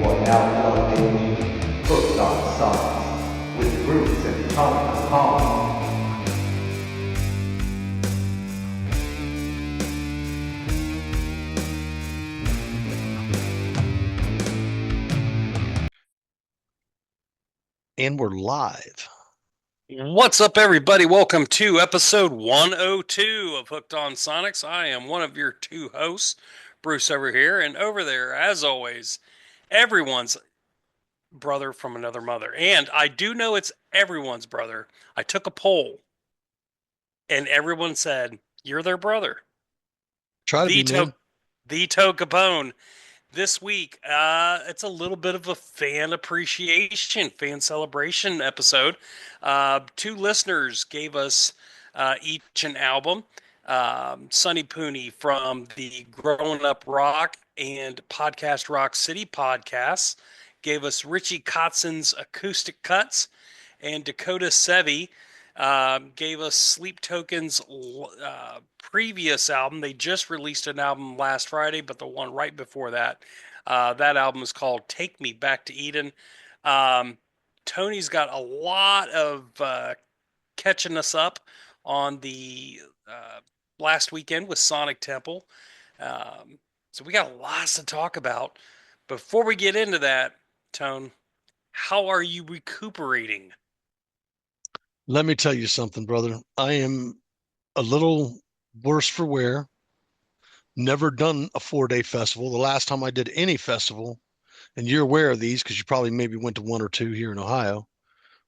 are now plugged into Hooked on Sonics with Bruce and Tony Kong. And we're live. What's up, everybody? Welcome to episode 102 of Hooked on Sonics. I am one of your two hosts, Bruce over here, and over there, as always, everyone's brother from another mother. And I do know it's everyone's brother. I took a poll, and everyone said, "You're their brother." Try to be, man. The Toe Capone. This week, it's a little bit of a fan appreciation, fan celebration episode. Two listeners gave us each an album. Sonny Pooni from the Growing Up Rock and Podcast Rock City podcasts gave us Ritchie Kotzen's Acoustic Cuts, and Dakota Sevy gave us Sleep Token's previous album. They just released an album last Friday, but the one right before that, that album is called Take Me Back to Eden. Tony's got a lot of catching us up on the last weekend with Sonic Temple. So we got lots to talk about. Before we get into that, Tone, how are you recuperating? Let me tell you something, brother. I am a little worse for wear. Never done a 4-day festival. The last time I did any festival, and you're aware of these because you probably maybe went to one or two here in Ohio,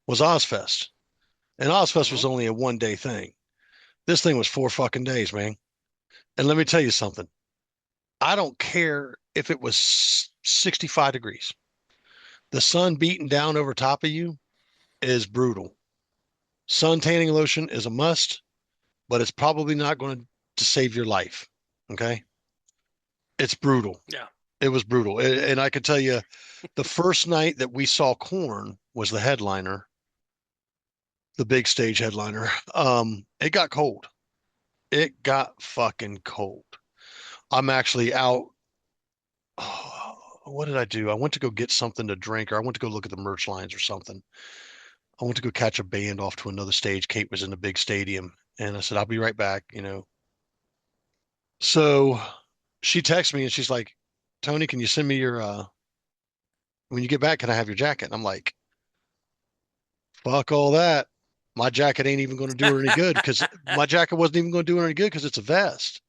was Ozfest. And Ozfest Mm-hmm. was only a 1-day thing. This thing was 4 fucking days, man. And let me tell you something. I don't care if it was 65 degrees. The sun beating down over top of you is brutal. Sun tanning lotion is a must, but it's probably not going to save your life. Okay. It's brutal. Yeah. It was brutal. And I can tell you the first night that we saw Corn was the headliner, the big stage headliner. It got cold. It got fucking cold. I'm actually out. Oh, what did I do? I went to go get something to drink, or I went to go look at the merch lines or something. I went to go catch a band off to another stage. Kate was in the big stadium, and I said, I'll be right back. So she texts me and she's like, Tony, can you send me your when you get back, can I have your jacket? And I'm like, fuck all that. My jacket ain't even going to do her any good because my jacket wasn't even going to do her any good because it's a vest.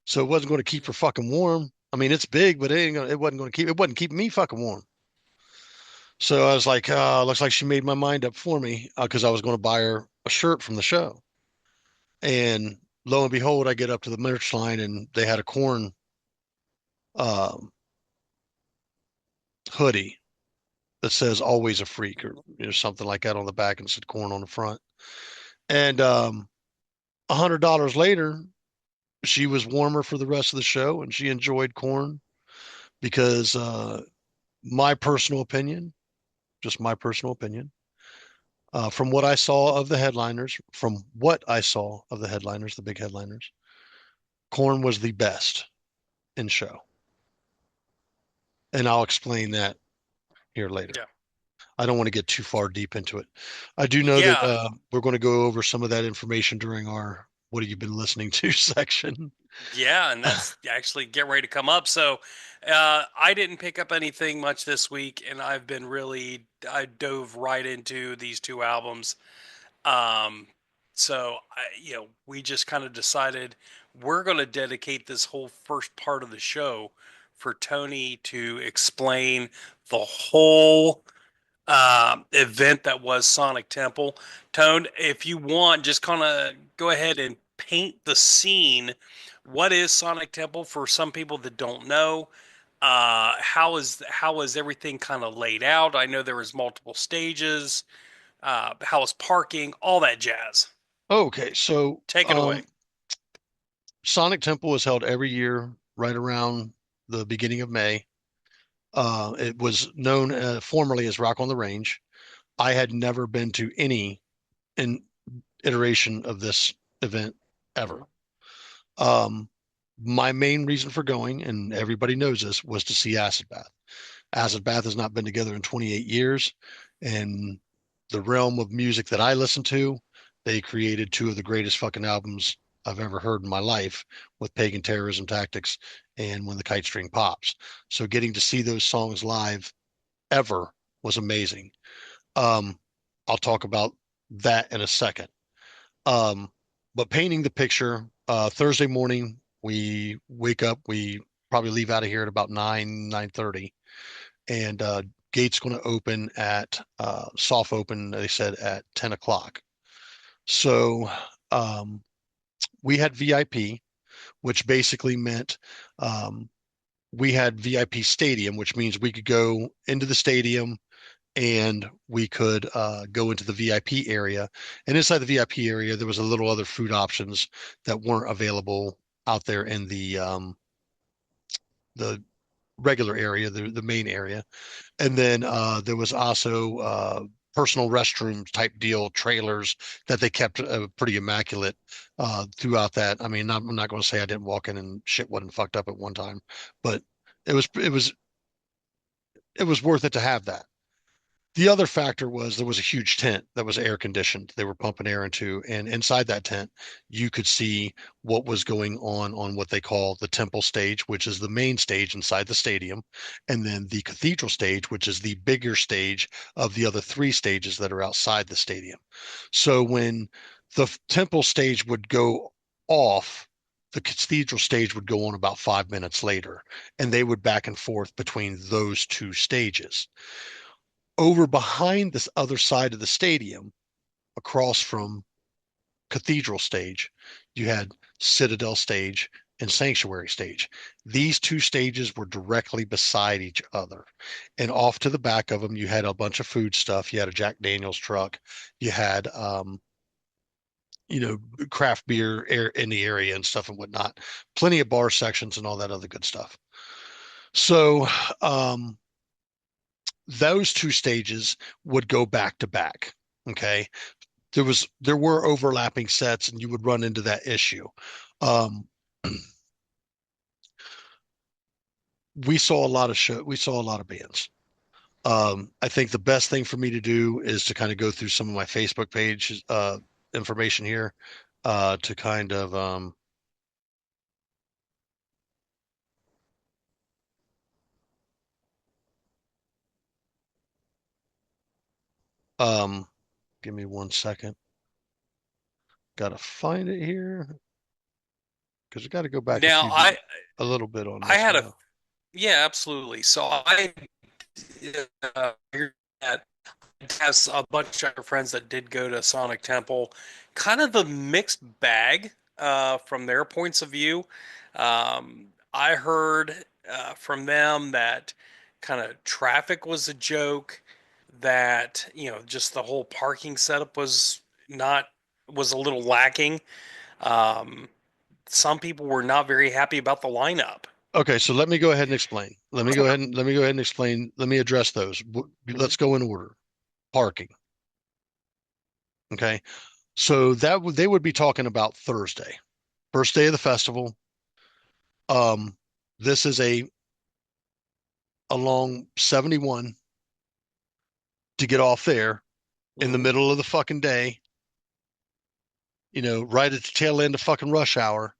So it wasn't going to keep her fucking warm. I mean, it's big, but it wasn't going to keep, it wasn't keeping me fucking warm. So I was like, looks like she made my mind up for me because I was going to buy her a shirt from the show. And lo and behold, I get up to the merch line and they had a Corn um, hoodie that says always a freak or something like that on the back and said Corn on the front. And $100 later, she was warmer for the rest of the show and she enjoyed Corn because my personal opinion, just my personal opinion, from what I saw of the headliners, the big headliners, Corn was the best in show. And I'll explain that here later. Yeah. I don't want to get too far deep into it. I do know that Yeah. we're going to go over some of that information during our "What have you been listening to" section. Yeah, and that's actually get ready to come up. So, I didn't pick up anything much this week, and I dove right into these two albums. Um, we just kind of decided we're going to dedicate this whole first part of the show for Tony to explain the whole event that was Sonic Temple. Tone, if you want, just kind of go ahead and paint the scene. What is Sonic Temple for some people that don't know? How is everything kind of laid out? I know there was multiple stages. How is parking? All that jazz. Okay, so Take it away. Sonic Temple is held every year right around the beginning of May. It was known formerly as Rock on the Range. I had never been to any in iteration of this event ever. Um, my main reason for going, and everybody knows this, was to see Acid Bath. Acid Bath has not been together in 28 years. And the realm of music that I listen to, they created two of the greatest fucking albums I've ever heard in my life with Pagan Terrorism Tactics and When the Kite String Pops. So getting to see those songs live ever was amazing. Um, I'll talk about that in a second. Um, but painting the picture, Thursday morning, we wake up, we probably leave out of here at about 9:30, and gate's going to open at soft open, they said at 10 o'clock. So um, we had VIP, which basically meant um, we had VIP stadium, which means we could go into the stadium and we could go into the VIP area. And inside the VIP area, there was a little other food options that weren't available out there in the regular area, the main area. And then there was also personal restroom type deal trailers that they kept pretty immaculate throughout that. I mean, I'm not going to say I didn't walk in and shit wasn't fucked up at one time, but it was worth it to have that. The other factor was there was a huge tent that was air conditioned. They were pumping air into, and inside that tent, you could see what was going on what they call the temple stage, which is the main stage inside the stadium, and then the cathedral stage, which is the bigger stage of the other three stages that are outside the stadium. So when the temple stage would go off, the cathedral stage would go on about 5 minutes later, and they would back and forth between those two stages. Over behind this other side of the stadium, across from Cathedral Stage, you had Citadel Stage and Sanctuary Stage. These two stages were directly beside each other. And off to the back of them, you had a bunch of food stuff. You had a Jack Daniels truck. You had, craft beer in the area and stuff and whatnot. Plenty of bar sections and all that other good stuff. So, those two stages would go back to back. Okay. There were overlapping sets and you would run into that issue. Um, we saw a lot of bands. I think the best thing for me to do is to kind of go through some of my Facebook page information here to kind of um, give me 1 second. Got to find it here because I got to go back Now, a little bit on I this had now. yeah, absolutely. So I figured that has a bunch of friends that did go to Sonic Temple. Kind of the mixed bag from their points of view. I heard from them that kind of traffic was a joke, that just the whole parking setup was a little lacking. Um, some people were not very happy about the lineup. Okay, so let me go ahead and explain. Let me go ahead and explain. Let me address those. Mhm. Let's go in order. Parking. Okay. So they would be talking about Thursday, first day of the festival. Um, this is along 71 to get off there in the Mhm. middle of the fucking day, right at the tail end of fucking rush hour.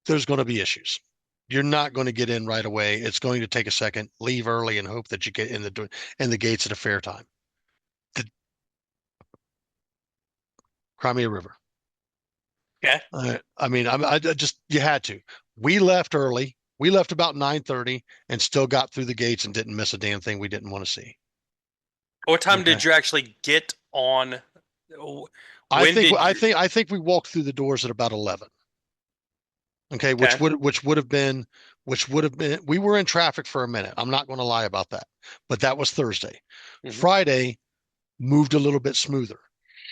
There's going to be issues. You're not going to get in right away. It's going to take a second. Leave early and hope that you get in the gates at a fair time. The Crimea River. Okay. I mean, I just you had to. We left early. We left about 9:30 and still got through the gates and didn't miss a damn thing we didn't want to see. What time Okay. did you actually get on? I When think did I you? think I think we walked through the doors at about 11. Okay, Okay. which would have been we were in traffic for a minute. I'm not going to lie about that. But that was Thursday. Hmm. Friday moved a little bit smoother.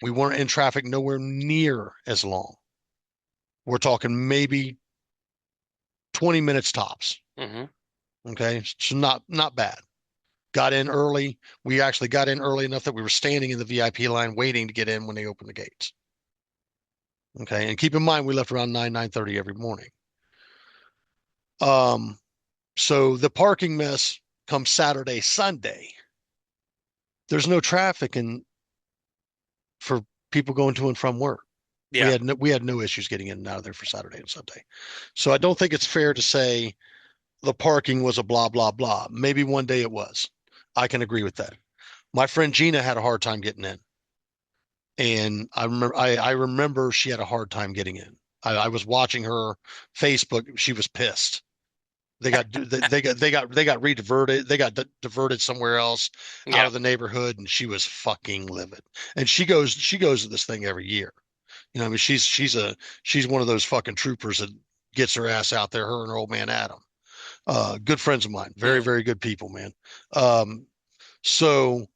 We weren't in traffic nowhere near as long. We're talking maybe 20 minutes tops. Hmm. Okay, so not bad. Got in early. We actually got in early enough that we were standing in the VIP line waiting to get in when they opened the gates. Okay, and keep in mind we left around 9:30 every morning. Um, so the parking mess come Saturday, Sunday, there's no traffic for people going to and from work. Yeah. We had no issues getting in and out of there for Saturday and Sunday. So I don't think it's fair to say the parking was a blah blah blah. Maybe one day it was. I can agree with that. My friend Gina had a hard time getting in, and I remember she had a hard time getting in. I was watching her Facebook. She was pissed. They got rediverted. They got diverted somewhere else out Yeah. of the neighborhood, and she was fucking livid. And she goes to this thing every year. You know, I mean, she's one of those fucking troopers that gets her ass out there. Her and her old man Adam, good friends of mine, very Mm. very good people, man. Um, so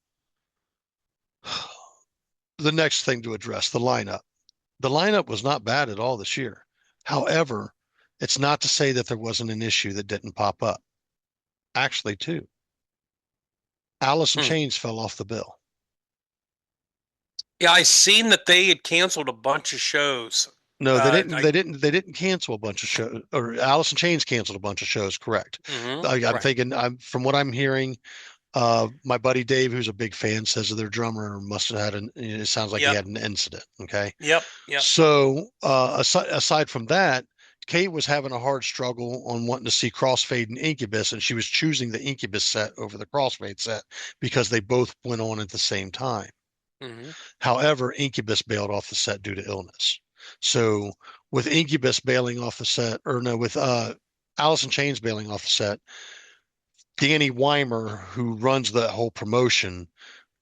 the next thing to address, the lineup. The lineup was not bad at all this year. However, it's not to say that there wasn't an issue that didn't pop up. Actually, two. Alice in Hmm. Chains fell off the bill. Yeah, I seen that they had canceled a bunch of shows. No, they didn't. I They didn't cancel a bunch of shows. Or Alice in Chains canceled a bunch of shows. Correct. I'm right. thinking. From what I'm hearing. My buddy Dave, who's a big fan, says that their drummer must have had it sounds like he Yep. had an incident. Okay. Yep. Yep. So, aside from that, Kate was having a hard struggle on wanting to see Crossfade and Incubus, and she was choosing the Incubus set over the Crossfade set because they both went on at the same time. hmm However, Incubus bailed off the set due to illness. So, with Incubus bailing off the set, or no, with Alice in Chains bailing off the set, Danny Weimer, who runs the whole promotion,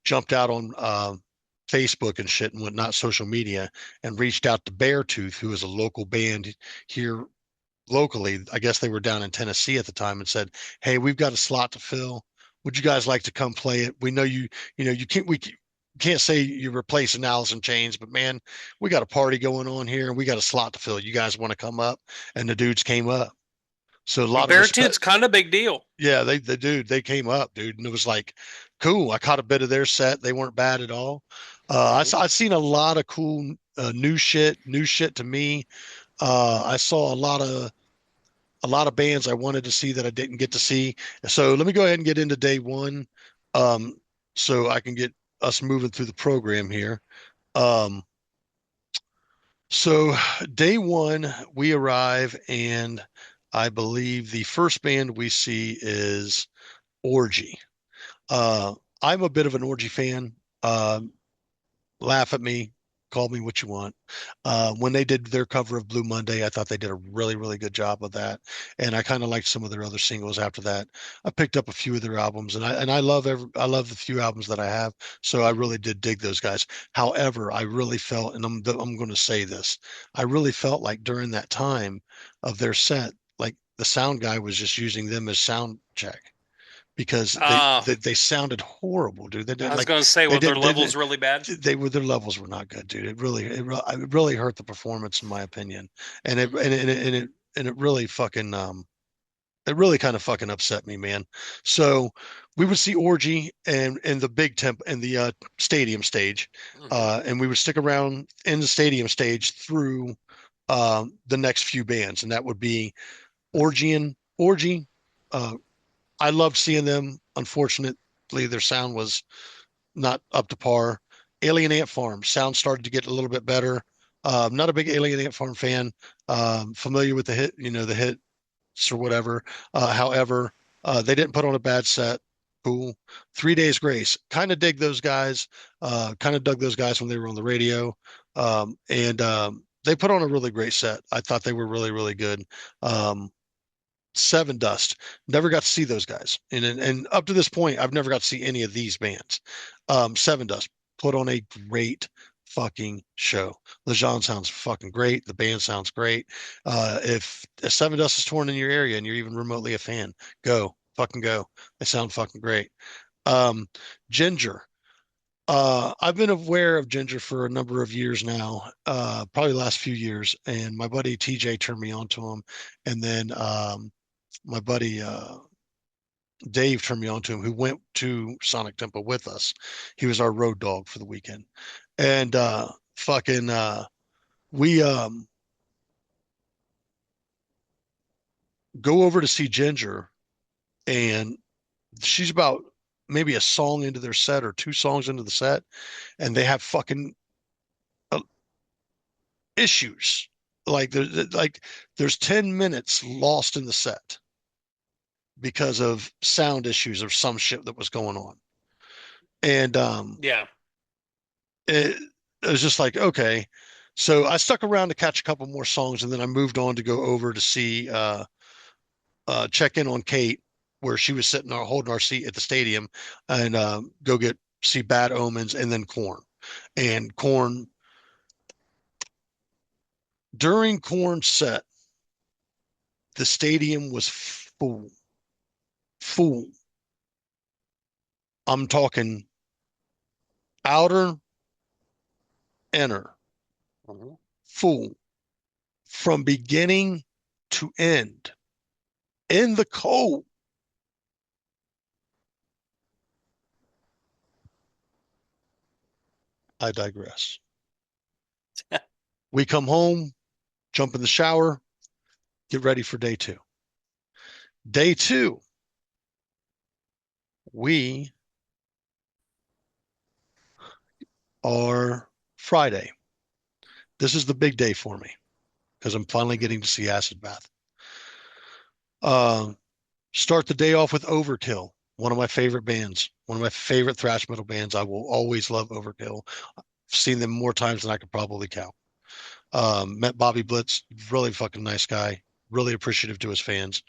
jumped out on Facebook and shit and whatnot, social media, and reached out to Beartooth, who is a local band here locally. I guess they were down in Tennessee at the time, and said, "Hey, we've got a slot to fill. Would you guys like to come play it? We know you can't say you're replacing Alice in Chains, but man, we got a party going on here, and we got a slot to fill. You guys want to come up?" And the dudes came up. So a lot of Beartooth's respect. kind of a big deal. Yeah, they came up, dude, and it was like cool. I caught a bit of their set. They weren't bad at all. I've seen a lot of cool new shit to me. I saw a lot of bands I wanted to see that I didn't get to see. So let me go ahead and get into day one, um, so I can get us moving through the program here. Um, so day one, we arrive, and I believe the first band we see is Orgy. Uh, I'm a bit of an Orgy fan. Laugh at me, call me what you want. When they did their cover of Blue Monday, I thought they did a really, really good job of that, and I kind of liked some of their other singles after that. I picked up a few of their albums, and I love the few albums that I have. So I really did dig those guys. However, I really felt, and I'm going to say this, I really felt like during that time of their set, like the sound guy was just using them as sound check because Uh, they sounded horrible, dude. They I did was like going to say, they were their did levels really bad? they were their levels were not good, dude. It really hurt the performance in my opinion, and it really fucking it really kind of fucking upset me, man. So we would see Orgy and in the big temp and the stadium stage, hmm and we would stick around in the stadium stage through the next few bands, and that would be Orgy. Uh, I loved seeing them. Unfortunately, their sound was not up to par. Alien Ant Farm sound started to get a little bit better. Not a big Alien Ant Farm fan. Familiar with the hit, the hits or whatever. However, they didn't put on a bad set. Cool. 3 Days Grace. Kind of dig those guys. Kind of dug those guys when they were on the radio. And they put on a really great set. I thought they were really, really good. Um, Seven Dust. Never got to see those guys. And up to this point, I've never got to see any of these bands. Seven Dust put on a great fucking show. Lejean sounds fucking great. The band sounds great. If Seven Dust is touring in your area and you're even remotely a fan, go. Fucking go. They sound fucking great. Ginger. I've been aware of Ginger for a number of years now, probably the last few years, and my buddy TJ turned me on to him, and then my buddy Dave turned me on to him, who went to Sonic Temple with us. He was our road dog for the weekend, and fucking we go over to see Ginger, and she's about maybe a song into their set or two songs into the set, and they have fucking uh, issues. There's 10 minutes lost in the set because of sound issues or some shit that was going on. And Yeah. it, it was just like, okay. So I stuck around to catch a couple more songs, and then I moved on to go over to see check in on Kate, where she was sitting holding our seat at the stadium, and go get see Bad Omens and then Corn. And Corn, during Corn's set, the stadium was full. Full. I'm talking outer, inner, Mhm. full from beginning to end in the cold. I digress. We come home, jump in the shower, get ready for day two. Day two, we are Friday. This is the big day for me because I'm finally getting to see Acid Bath. Uh, Start the day off with Overkill, one of my favorite bands, one of my favorite thrash metal bands. I will always love Overkill. I've seen them more times than I could probably count. Met Bobby Blitz, really fucking nice guy, really appreciative to his fans.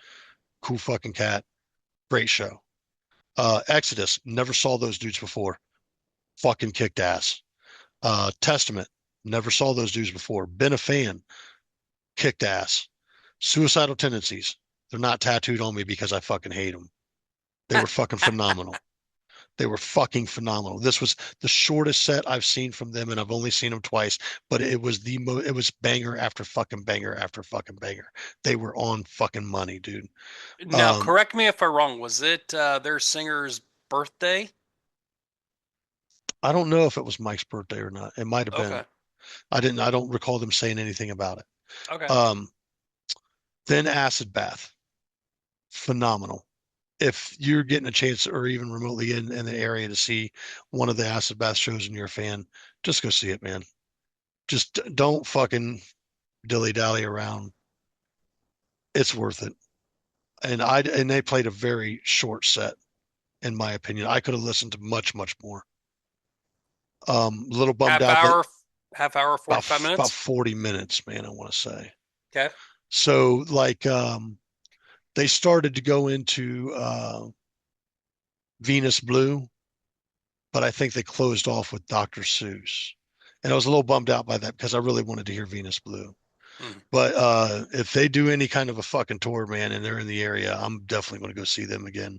Cool fucking cat. Great show. Exodus, never saw those dudes before. Fucking kicked ass. Testament, never saw those dudes before. Been a fan, kicked ass. Suicidal Tendencies, they're not tattooed on me because I fucking hate them. They were fucking phenomenal. They were fucking phenomenal. This was the shortest set I've seen from them, and I've only seen them twice, but it was it was banger after fucking banger after fucking banger. They were on fucking money, dude. Now, Um, correct me if I'm wrong. Was it their singer's birthday? I don't know if it was Mike's birthday or not. It might have been. Okay. I don't recall them saying anything about it. Okay. Um, then Acid Bath, phenomenal. If you're getting a chance or even remotely in the area to see one of the Acid Bath shows and you're a fan, just go see it, man. Just don't fucking dilly dally around. It's worth it. And they played a very short set, in my opinion. I could have listened to much more. A little bummed Half out that hour, half hour, about 45 about minutes. 40 minutes, man, I want to say. Okay. So they started to go into Venus Blue, but I think they closed off with Dr. Seuss. And I was a little bummed out by that because I really wanted to hear Venus Blue. Hmm. But if they do any kind of a fucking tour, man, and they're in the area, I'm definitely going to go see them again.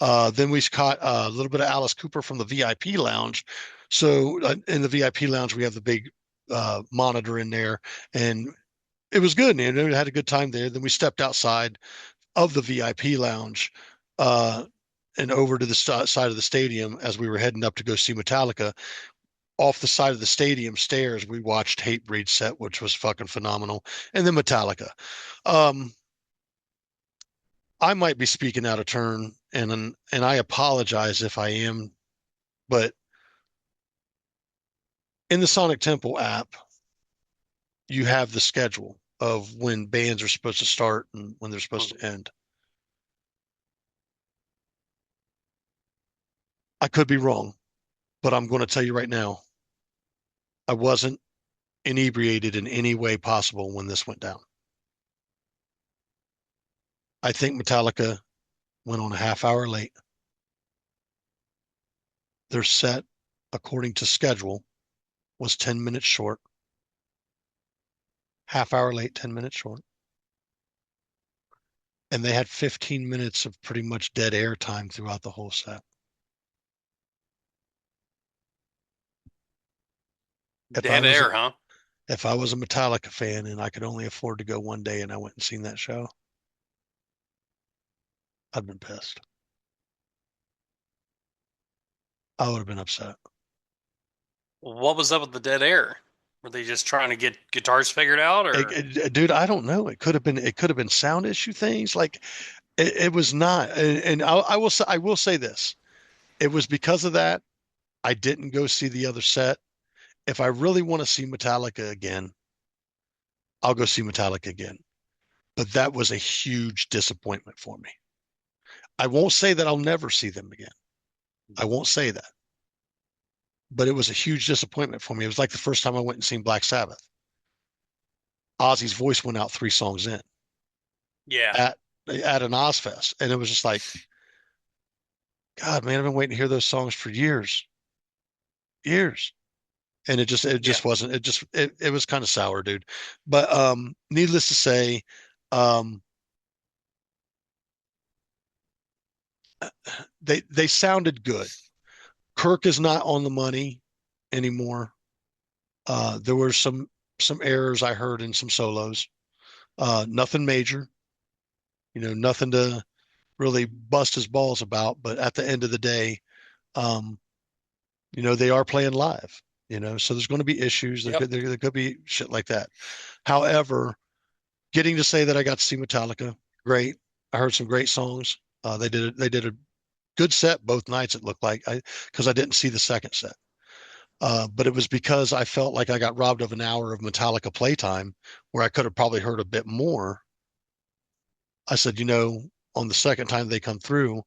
Then we caught a little bit of Alice Cooper from the VIP lounge. So in the VIP lounge, we have the big monitor in there, and it was good, man. We had a good time there. Then we stepped outside of the VIP lounge uh, and over to the side of the stadium as we were heading up to go see Metallica. Off the side of the stadium stairs, we watched Hatebreed set, which was fucking phenomenal, and then Metallica. Um, I might be speaking out of turn, and I apologize if I am, but in the Sonic Temple app, you have the schedule of when bands are supposed to start and when they're supposed to end. I could be wrong, but I'm going to tell you right now, I wasn't inebriated in any way possible when this went down. I think Metallica went on a half hour late. Their set, according to schedule, was 10 minutes short. Half hour late, 10 minutes short. And they had 15 minutes of pretty much dead air time throughout the whole set. If I Dead was air, huh? if I was a Metallica fan and I could only afford to go one day and I went and seen that show, I'd been pissed. I would have been upset. What was up with the dead air? Were they just trying to get guitars figured out, or? Dude, I don't know. It could have been sound issue things. Like It was not, and I will say this. It was because of that I didn't go see the other set. If I really want to see Metallica again, I'll go see Metallica again. But that was a huge disappointment for me. I won't say that I'll never see them again. I won't say that. But it was a huge disappointment for me. It was like the first time I went and seen Black Sabbath. Ozzy's voice went out 3 songs in Yeah. at an Ozfest, and it was just like, God, man, I've been waiting to hear those songs for years, years, and it Yeah. just wasn't. It was kind of sour, dude. But needless to say, um, they sounded good. Kirk is not on the money anymore. There were some errors I heard in some solos. Nothing major, nothing to really bust his balls about. But at the end of the day, um, they are playing live. So there's going to be issues. Yep. There could be shit like that. However, getting to say that I got to see Metallica, great. I heard some great songs. They did a good set both nights. It looked like because I didn't see the second set. But it was because I felt like I got robbed of an hour of Metallica playtime where I could have probably heard a bit more. I said, on the second time they come through,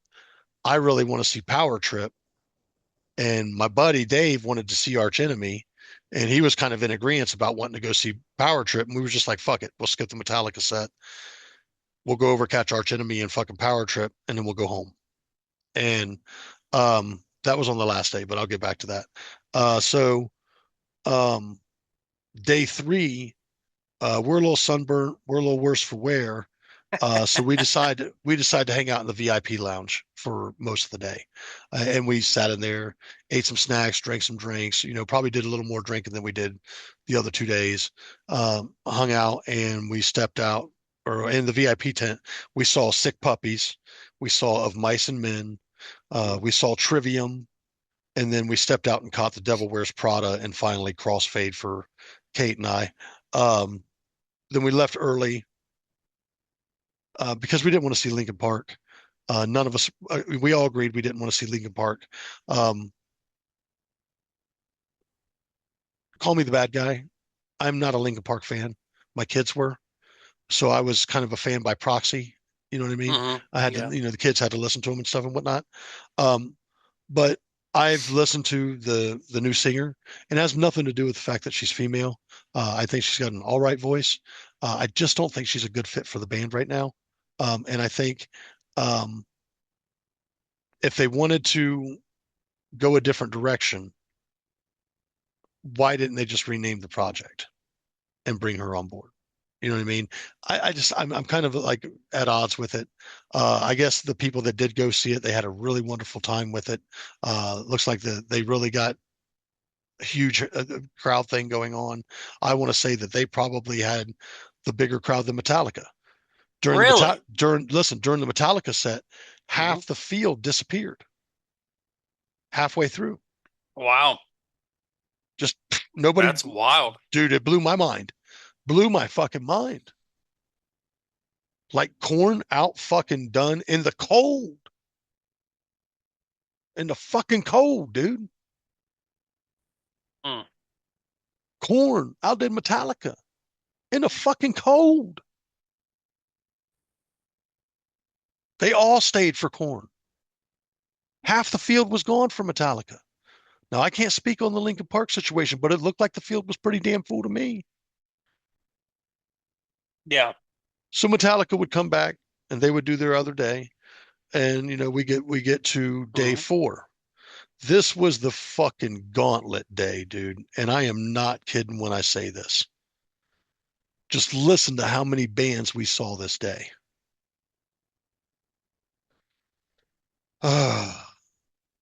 I really want to see Power Trip. And my buddy Dave wanted to see Arch Enemy, and he was kind of in agreement about wanting to go see Power Trip. And we were just like, fuck it, we'll skip the Metallica set. We'll go over catch Arch Enemy and fucking Power Trip, and then we'll go home. And that was on the last day, but I'll get back to that. So um, day 3, we're a little sunburnt, we're a little worse for wear. So we decided to hang out in the VIP lounge for most of the day, and we sat in there, ate some snacks, drank some drinks. Probably did a little more drinking than we did the other 2 days. Hung out, and we stepped out, or in the VIP tent, we saw Sick Puppies, we saw Of Mice and Men, we saw Trivium, and then we stepped out and caught The Devil Wears Prada, and finally Crossfade for Kate and I. Um, then we left early because we didn't want to see Linkin Park. None of us, we all agreed we didn't want to see Linkin Park. Um, Call me the bad guy. I'm not a Linkin Park fan. My kids were, so I was kind of a fan by proxy. You know what I mean? Hmm. I had to, Yeah. the kids had to listen to them and stuff and whatnot. Um, but I've listened to the new singer, and it has nothing to do with the fact that she's female. I think she's got an all right voice. I just don't think she's a good fit for the band right now. And I think um, if they wanted to go a different direction, why didn't they just rename the project and bring her on board? You know what I mean? I'm kind of like at odds with it. I guess the people that did go see it, they had a really wonderful time with it. Looks like they really got a huge crowd thing going on. I want to say that they probably had the bigger crowd than Metallica Really? during the Metallica set. Hmm. Half the field disappeared halfway through. Wow. Just nobody, That's wild. dude. It blew my mind. Blew my fucking mind. Like corn out fucking done in the cold. In the fucking cold, dude. Mm. Corn outdid Metallica in the fucking cold. They all stayed for corn. Half the field was gone for Metallica. Now I can't speak on the Lincoln Park situation, but it looked like the field was pretty damn full to me. Yeah. So Metallica would come back and they would do their other day. And we get to day Hmm. 4. This was the fucking gauntlet day, dude. And I am not kidding when I say this. Just listen to how many bands we saw this day.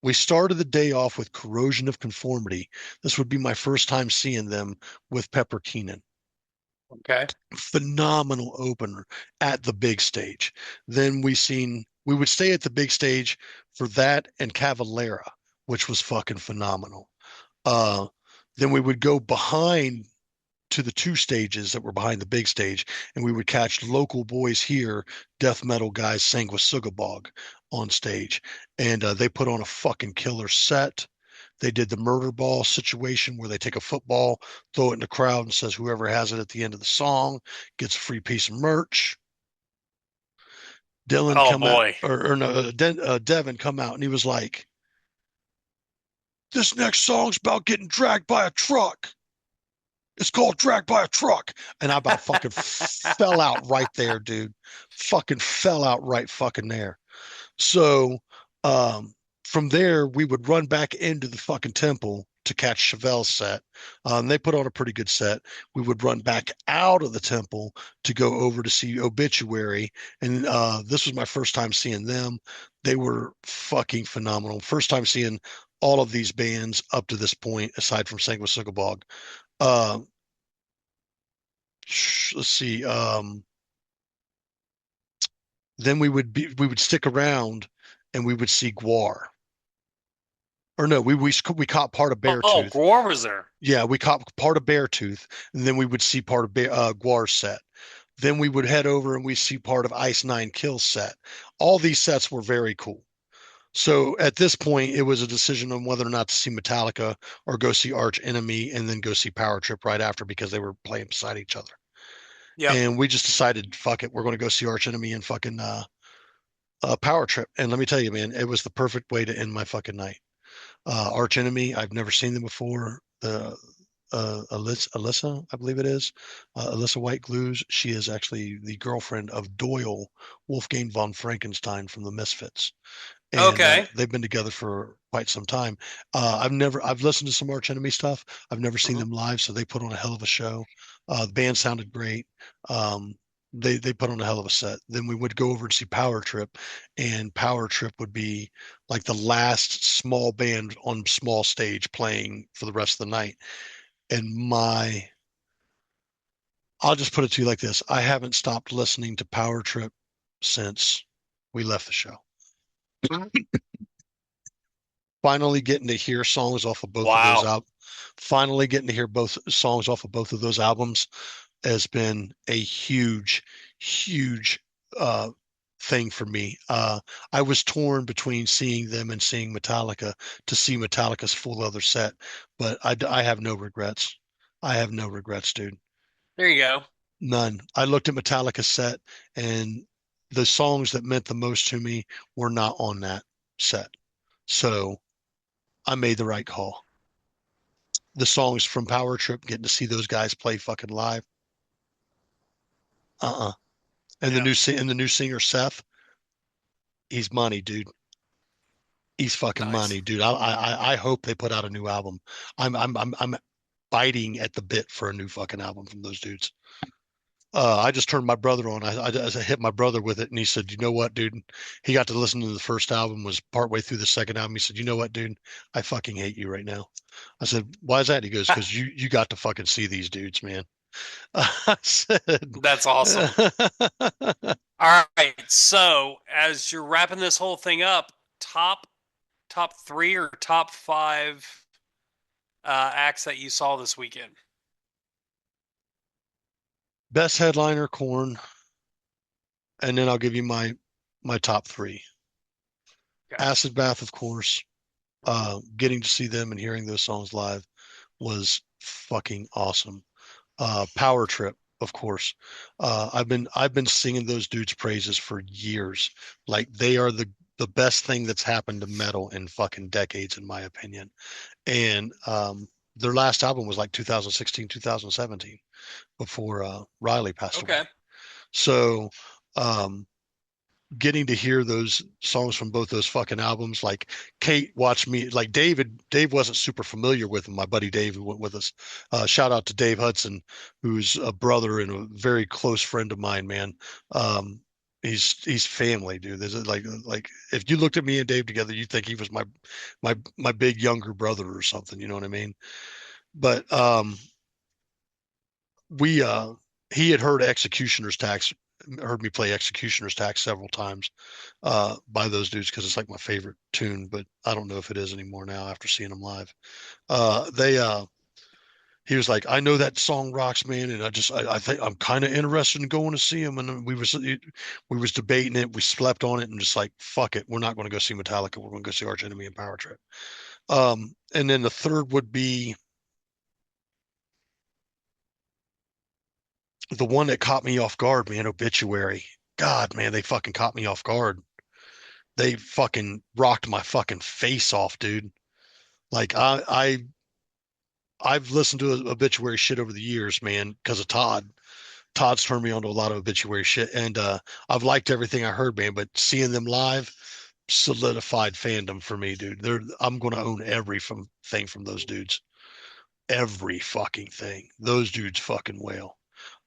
We started the day off with Corrosion of Conformity. This would be my first time seeing them with Pepper Keenan. Okay. Phenomenal opener at the big stage. Then we would stay at the big stage for that and Cavalera, which was fucking phenomenal. Uh, then we would go behind to the two stages that were behind the big stage, and we would catch local boys here, death metal guys, sang with Sugabog on stage, and they put on a fucking killer set. They did the murder ball situation where they take a football, throw it in the crowd, and says whoever has it at the end of the song gets a free piece of merch. Dylan Oh come out, boy. or no, Devin come out, and he was like, "This next song's about getting dragged by a truck. It's called Dragged by a Truck." And I about fucking fell out right there, dude. Fucking fell out right fucking there. So um, from there, we would run back into the fucking temple to catch Chevelle's set. They put on a pretty good set. We would run back out of the temple to go over to see Obituary. And this was my first time seeing them. They were fucking phenomenal. First time seeing all of these bands up to this point, aside from Sanguine Sugabog. Uh, let's see. Then we would stick around and we would see Guar. Or no, we caught part of Oh, Beartooth. Gore was there. Yeah, we caught part of Beartooth, and then we would see part of Guar's set. Then we would head over and we see part of Ice Nine Kill's set. All these sets were very cool. So at this point, it was a decision on whether or not to see Metallica or go see Arch Enemy and then go see Power Trip right after because they were playing beside each other. Yep. And we just decided, fuck it, we're going to go see Arch Enemy and fucking Power Trip. And let me tell you, man, it was the perfect way to end my fucking night. Arch Enemy, I've never seen them before. Alyssa, I believe it is, Alyssa White Glues. She is actually the girlfriend of Doyle Wolfgang von Frankenstein from the Misfits, and Okay. they've been together for quite some time. I've listened to some Arch Enemy stuff. I've never seen them live, so they put on a hell of a show. The band sounded great. Um, they put on a hell of a set. Then we would go over and see Power Trip, and Power Trip would be like the last small band on small stage playing for the rest of the night. And I'll just put it to you like this: I haven't stopped listening to Power Trip since we left the show. Finally getting to hear songs off of both of those Wow. albums. Finally getting to hear both songs off of both of those albums has been a huge, huge thing for me. I was torn between seeing them and seeing Metallica to see Metallica's full other set, but I have no regrets. I have no regrets, dude. There you go. None. I looked at Metallica's set, and the songs that meant the most to me were not on that set. So I made the right call. The songs from Power Trip, getting to see those guys play fucking live. Uh-uh. And Yeah. the new singer Seth, he's money, dude. He's fucking Nice. money, dude. I hope they put out a new album. I'm biting at the bit for a new fucking album from those dudes. I just turned my brother on. I hit my brother with it, and he said, "You know what, dude?" He got to listen to the first album, was partway through the second album. He said, "You know what, dude? I fucking hate you right now." I said, "Why is that?" He goes, "Because you got to fucking see these dudes, man." I said, That's awesome. All right. So as you're wrapping this whole thing up, top three or top five acts that you saw this weekend. best headliner, Corn, and then I'll give you my top three. Okay. Acid Bath, of course. Getting to see them and hearing those songs live was fucking awesome. Power Trip, of course. I've been singing those dudes' praises for years. Like they are the best thing that's happened to metal in fucking decades, in my opinion. And their last album was like 2016, 2017, before Riley passed away. Okay. So um, getting to hear those songs from both those fucking albums, like Kate watched me, like Dave wasn't super familiar with him. My buddy Dave, who went with us, shout out to Dave Hudson, who's a brother and a very close friend of mine, man. He's family, dude. There's like if you looked at me and Dave together, you'd think he was my big younger brother or something. You know what I mean? But we he had heard Executioner's Tax, heard me play Executioner's Tax several times by those dudes because it's like my favorite tune, but I don't know if it is anymore now after seeing them live. They He was like, I know that song rocks, man, and I think I'm kind of interested in going to see him. And we was debating it, we slept on it, and just like, fuck it, we're not going to go see Metallica. We're going to go see Arch Enemy and Power Trip. And then the third would be the one that caught me off guard, man, Obituary. God, man, they fucking caught me off guard. They fucking rocked my fucking face off, dude. Like I've listened to Obituary shit over the years, man, because of Todd. Todd's turned me on to a lot of Obituary shit, and I've liked everything I heard, man. But seeing them live solidified fandom for me, dude. I'm gonna own every thing from those dudes. Every fucking thing. Those dudes fucking wail.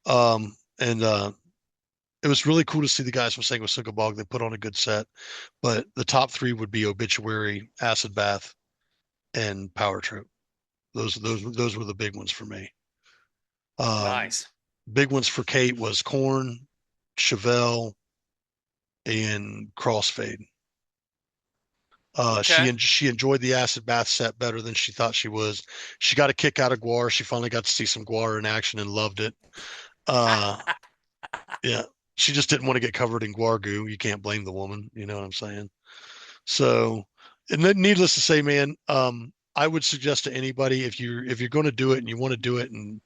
And it was really cool to see the guys from Sango Bog. They put on a good set, but the top three would be Obituary, Acid Bath, and Power Trip. Those were the big ones for me. Nice. Big ones for Kate was Korn, Chevelle, and Crossfade. Okay. She enjoyed the Acid Bath set better than she thought she was. She got a kick out of Guar. She finally got to see some Guar in action and loved it. Uh, yeah, she just didn't want to get covered in Guar goo. You can't blame the woman. You know what I'm saying? So, and then needless to say, man, I would suggest to anybody if you're going to do it and you want to do it and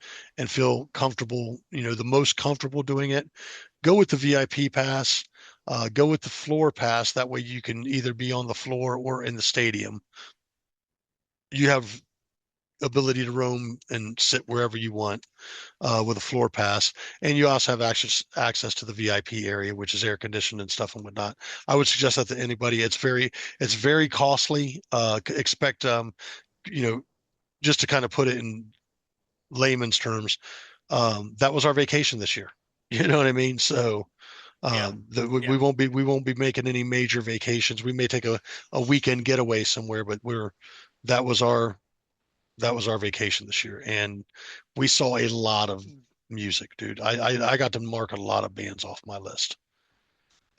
feel comfortable, the most comfortable doing it, go with the VIP pass. Go with the floor pass. That way you can either be on the floor or in the stadium. You have ability to roam and sit wherever you want with a floor pass, and you also have access to the VIP area, which is air conditioned and stuff and whatnot. I would suggest that to anybody. It's very costly. Expect you know just to kind of put it in layman's terms, that was our vacation this year. You know what I mean? So Yeah. we Yeah. won't be making any major vacations. We may take a weekend getaway somewhere, but that was our that was our vacation this year, and we saw a lot of music, dude. I got to mark a lot of bands off my list,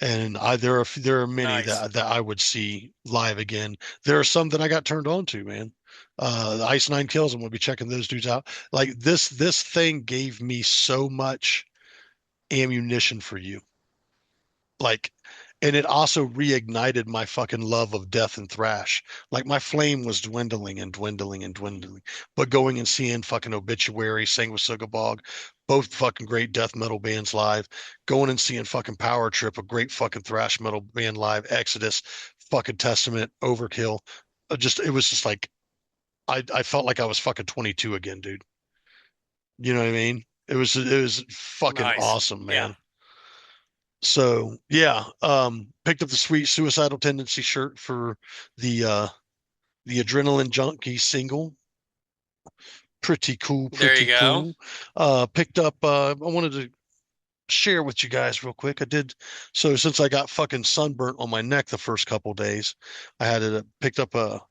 and there are many Nice. that I would see live again. There are some that I got turned on to, man. The Ice Nine Kills, I'm gonna be checking those dudes out. Like this thing gave me so much ammunition for you. Like, and it also reignited my fucking love of death and thrash. Like my flame was dwindling and dwindling and dwindling. But going and seeing fucking Obituary, Sanguisuga Bog, both fucking great death metal bands live, going and seeing fucking Power Trip, a great fucking thrash metal band live, Exodus, fucking Testament, Overkill. It was just like I felt like I was fucking 22 again, dude. You know what I mean? It was fucking Nice. awesome, Yeah. man. So yeah, picked up the sweet Suicidal Tendency shirt for the uh the Adrenaline Junkie single. Pretty cool, There you pretty go. cool. Picked up I wanted to share with you guys real quick. I did so since I got fucking sunburnt on my neck the first couple days, I had picked up a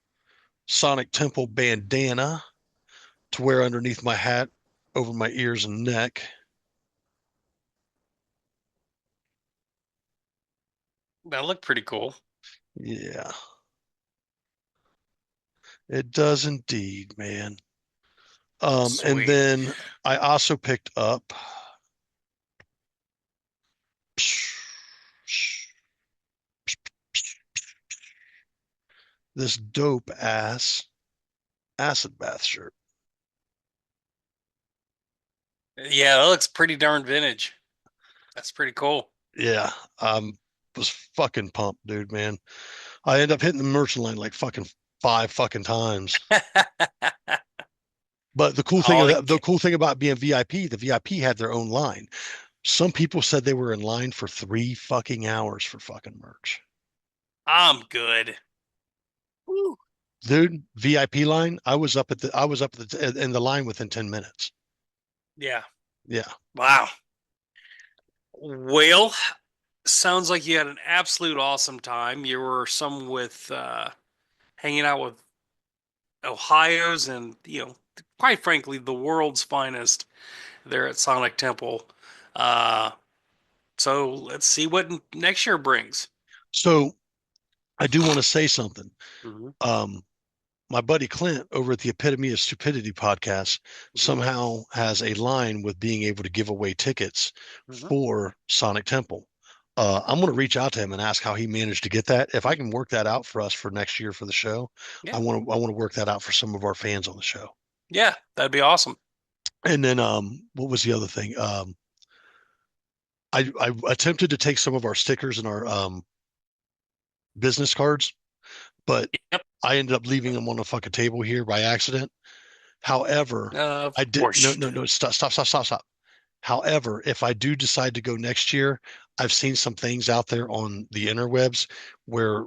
Sonic Temple bandana to wear underneath my hat over my ears and neck. That looked pretty cool. Yeah, it does indeed, man. And Sweet. then I also picked up this dope ass acid bath shirt. Yeah, that looks pretty darn vintage. That's pretty cool. Yeah, was fucking pumped, dude, man. I ended up hitting the merch line like fucking five fucking times. But Oh, the cool thing about being VIP, the VIP had their own line. Some people said they were in line for 3 fucking hours for fucking merch. I'm good. Woo. Dude, VIP line, I was up in the line within 10 minutes. Yeah. Yeah. Wow. Well, sounds like you had an absolute awesome time. You were some with hanging out with Ohio's and, quite frankly, the world's finest there at Sonic Temple. Uh, so let's see what next year brings. So I do want to say something. Mhm. Um, my buddy Clint over at the Epitome of Stupidity podcast somehow has a line with being able to give away tickets Mhm. for Sonic Temple. I'm going to reach out to him and ask how he managed to get that. If I can work that out for us for next year for the show, Yeah. I want to work that out for some of our fans on the show. Yeah, that'd be awesome. And then what was the other thing? I attempted to take some of our stickers and our business cards, but Yep. I ended up leaving them on the fucking table here by accident. However, Of I did course you did. stop. However, if I do decide to go next year, I've seen some things out there on the interwebs where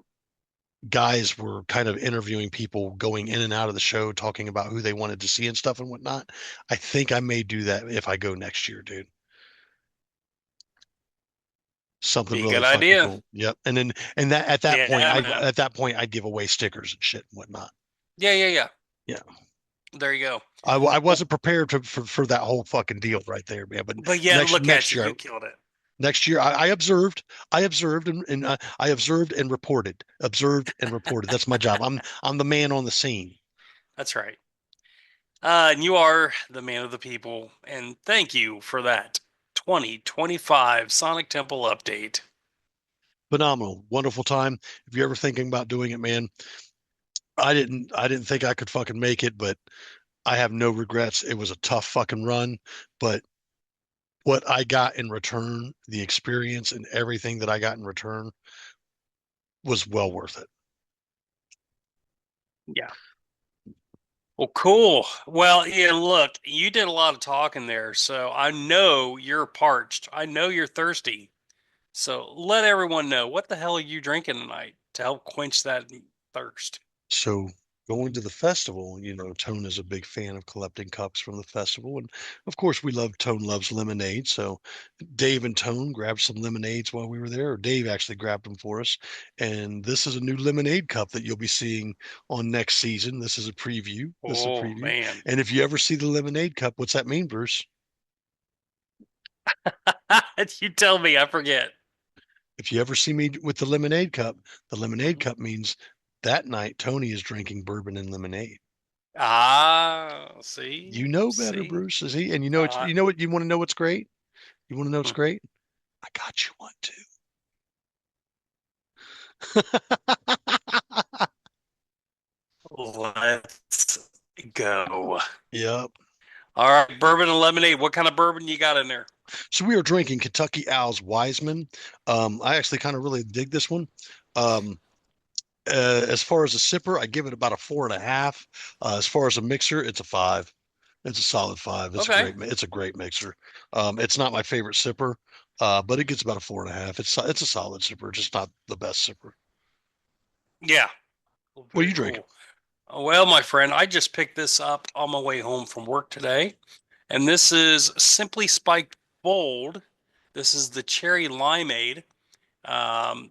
guys were kind of interviewing people going in and out of the show, talking about who they wanted to see and stuff and whatnot. I think I may do that if I go next year, dude. Something Be a really good fucking idea. cool. Yep. And then and that Yeah, man. at that point I'd give away stickers and shit and whatnot. Yeah. Yeah. There you go. I Well, wasn't prepared for that whole fucking deal right there, man. But but yeah, look at next you. year, You killed it. I observed, I observed and reported. That's my job. I'm the man on the scene. That's right. And you are the man of the people. And thank you for that 2025 Sonic Temple update. Phenomenal, wonderful time. If you're ever thinking about doing it, man, I didn't think I could fucking make it, but I have no regrets. It was a tough fucking run, but what I got in return, the experience and everything that I got in return was well worth it. Yeah. Well, cool. Well, yeah, look, you did a lot of talking there, so I know you're parched. I know you're thirsty. So let everyone know what the hell are you drinking tonight to help quench that thirst. So going to the festival, you know, Tone is a big fan of collecting cups from the festival. And of course we love Tone loves lemonade. So Dave and Tone grabbed some lemonades while we were there, or Dave actually grabbed them for us. And this is a new lemonade cup that you'll be seeing on next season. This is a preview. This is a Oh preview. man. And if you ever see the lemonade cup, what's that mean, Bruce? You tell me, I forget. If you ever see me with the lemonade Mhm. cup means that night Tony is drinking bourbon and lemonade. Ah, see, You know better, see. Bruce, is he? And you know it's Uh, you know what you want to know what's great? You want to know what's great? I got you one too. let's go. Yep. All right, bourbon and lemonade. What kind of bourbon you got in there? So we are drinking Kentucky Owl's Wiseman. I actually kind of really dig this one. Um, as far as a sipper, I give it about a 4.5. As far as a mixer, it's a 5. It's a solid 5. Okay. It's a great mixer. It's not my favorite sipper, but it gets about a 4.5. It's a solid sipper, just not the best sipper. Yeah. Well, What are very you drinking? cool. Well, my friend, I just picked this up on my way home from work today, and this is Simply Spiked Bold. This is the cherry limeade.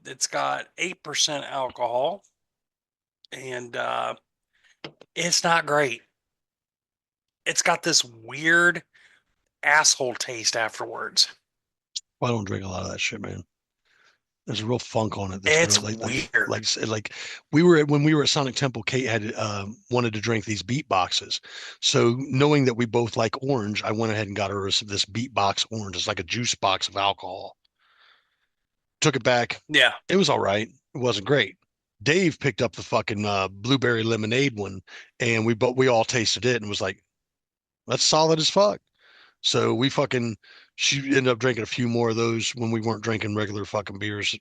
It's got 8% alcohol, and it's not great. It's got this weird asshole taste afterwards. Well, I don't drink a lot of that shit, man. There's a real funk on it. That's real It's weird. like we were when we were at Sonic Temple. Kate had wanted to drink these beat boxes, so knowing that we both like orange, I went ahead and got her this beat box orange. It's like a juice box of alcohol. Took it back. Yeah. It was all right. It wasn't great. Dave picked up the fucking blueberry lemonade one, and we all tasted it and was like, that's solid as fuck. So we fucking she ended up drinking a few more of those when we weren't drinking regular fucking beers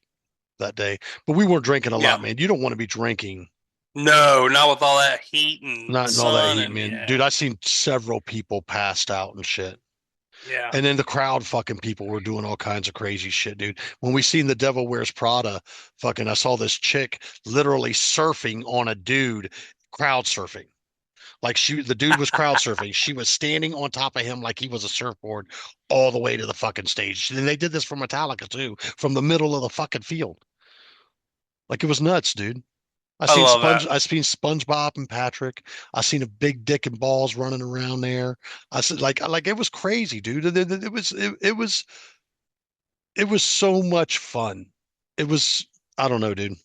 that day. But we weren't drinking a Yeah. lot, man. You don't want to be drinking No, not with all that heat and not in all that sun heat, and man. Dude, yeah. I've seen several people passed out and shit. Yeah. And then the crowd fucking people were doing all kinds of crazy shit, dude. When we seen the Devil Wears Prada, fucking I saw this chick literally surfing on a dude, crowd surfing. Like the dude was crowd surfing. She was standing on top of him like he was a surfboard all the way to the fucking stage. And they did this for Metallica too, from the middle of the fucking field. Like it was nuts, dude. I love that. I seen SpongeBob and Patrick. I seen a big dick and balls running around there. I said like it was crazy, dude. It was so much fun. It was I don't know, dude.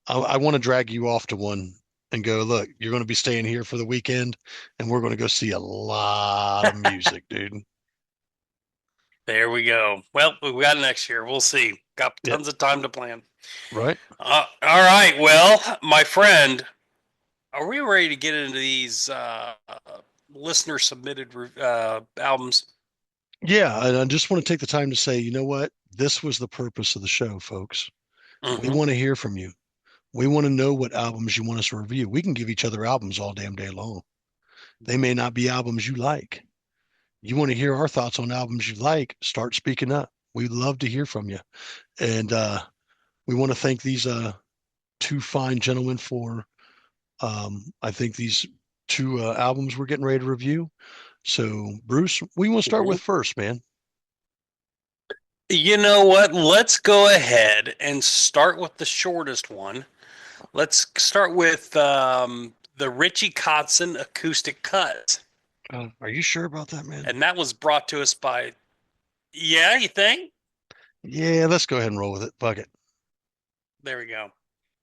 I want to drag you off to one and go, look, you're going to be staying here for the weekend, and we're going to go see a lot of music, dude. There we go. Well, we got next year. We'll see. Got Yeah, tons of time to plan. right. All right. Well, my friend, are we ready to get into these listener submitted albums? Yeah, and I just want to take the time to say, you know what? This was the purpose of the show, folks. We Mm-hmm. want to hear from you. We want to know what albums you want us to review. We can give each other albums all damn day long. They may not be albums you like. You want to hear our thoughts on albums you like, start speaking up. We'd love to hear from you. And we want to thank these two fine gentlemen for, I think, these two albums we're getting ready to review. So, Bruce, we want to start with first, man. You know what? Let's go ahead and start with the shortest one. Let's start with the Ritchie Kotzen Acoustic Cuts. Are you sure about that, man? And that was brought to us by, yeah, you think? Yeah, let's go ahead and roll with it. Fuck it. There we go.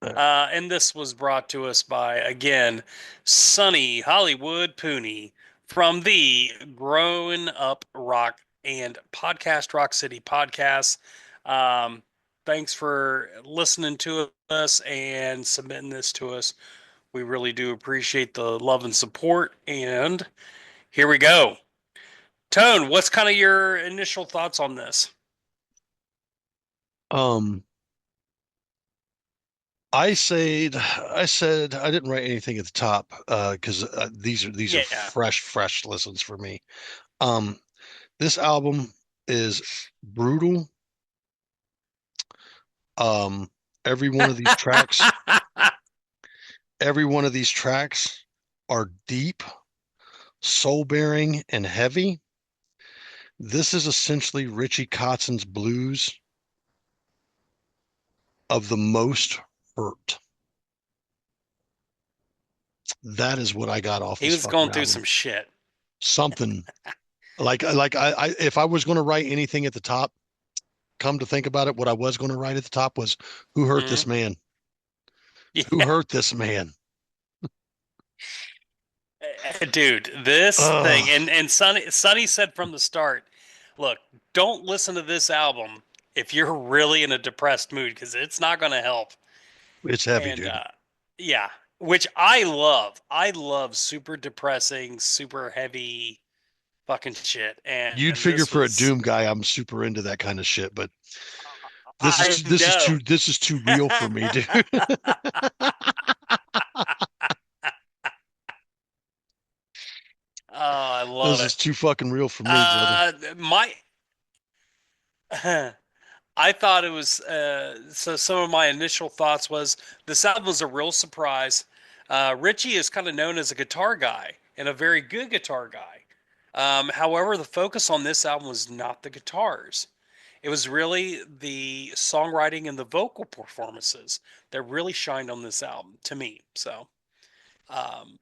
Uh, And this was brought to us by, again, Sonny Hollywood Pooni from the Growing Up Rock and Podcast Rock City podcast. Thanks for listening to us and submitting this to us. We really do appreciate the love and support. And here we go. Tone, what's kind of your initial thoughts on this? Um, I said I didn't write anything at the top because these are Yeah. fresh listens for me. Um, this album is brutal. Um, every one of these tracks, every one of these tracks are deep, soul-bearing, and heavy. This is essentially Ritchie Kotzen's blues of the most hurt. That is what I got off He this was fucking going through album. some shit. Something like I if I was going to write anything at the top, come to think about it, what I was going to write at the top was who hurt Mhm. this man? Who Yeah. hurt this man? Dude, this thing, Ugh, and Sonny said from the start, look, don't listen to this album if you're really in a depressed mood because it's not going to help. it's heavy, And dude. yeah, which I love. I love super depressing, super heavy fucking shit. You'd And figure this for a was, Doom guy, I'm super into that kind of shit, but I know. this is too real for me, dude. Oh, I This love is it. too fucking real for me, brother. My I thought it was so. Some of my initial thoughts was this album was a real surprise. Ritchie is kind of known as a guitar guy and a very good guitar guy. However, the focus on this album was not the guitars. It was really the songwriting and the vocal performances that really shined on this album to me. So, um,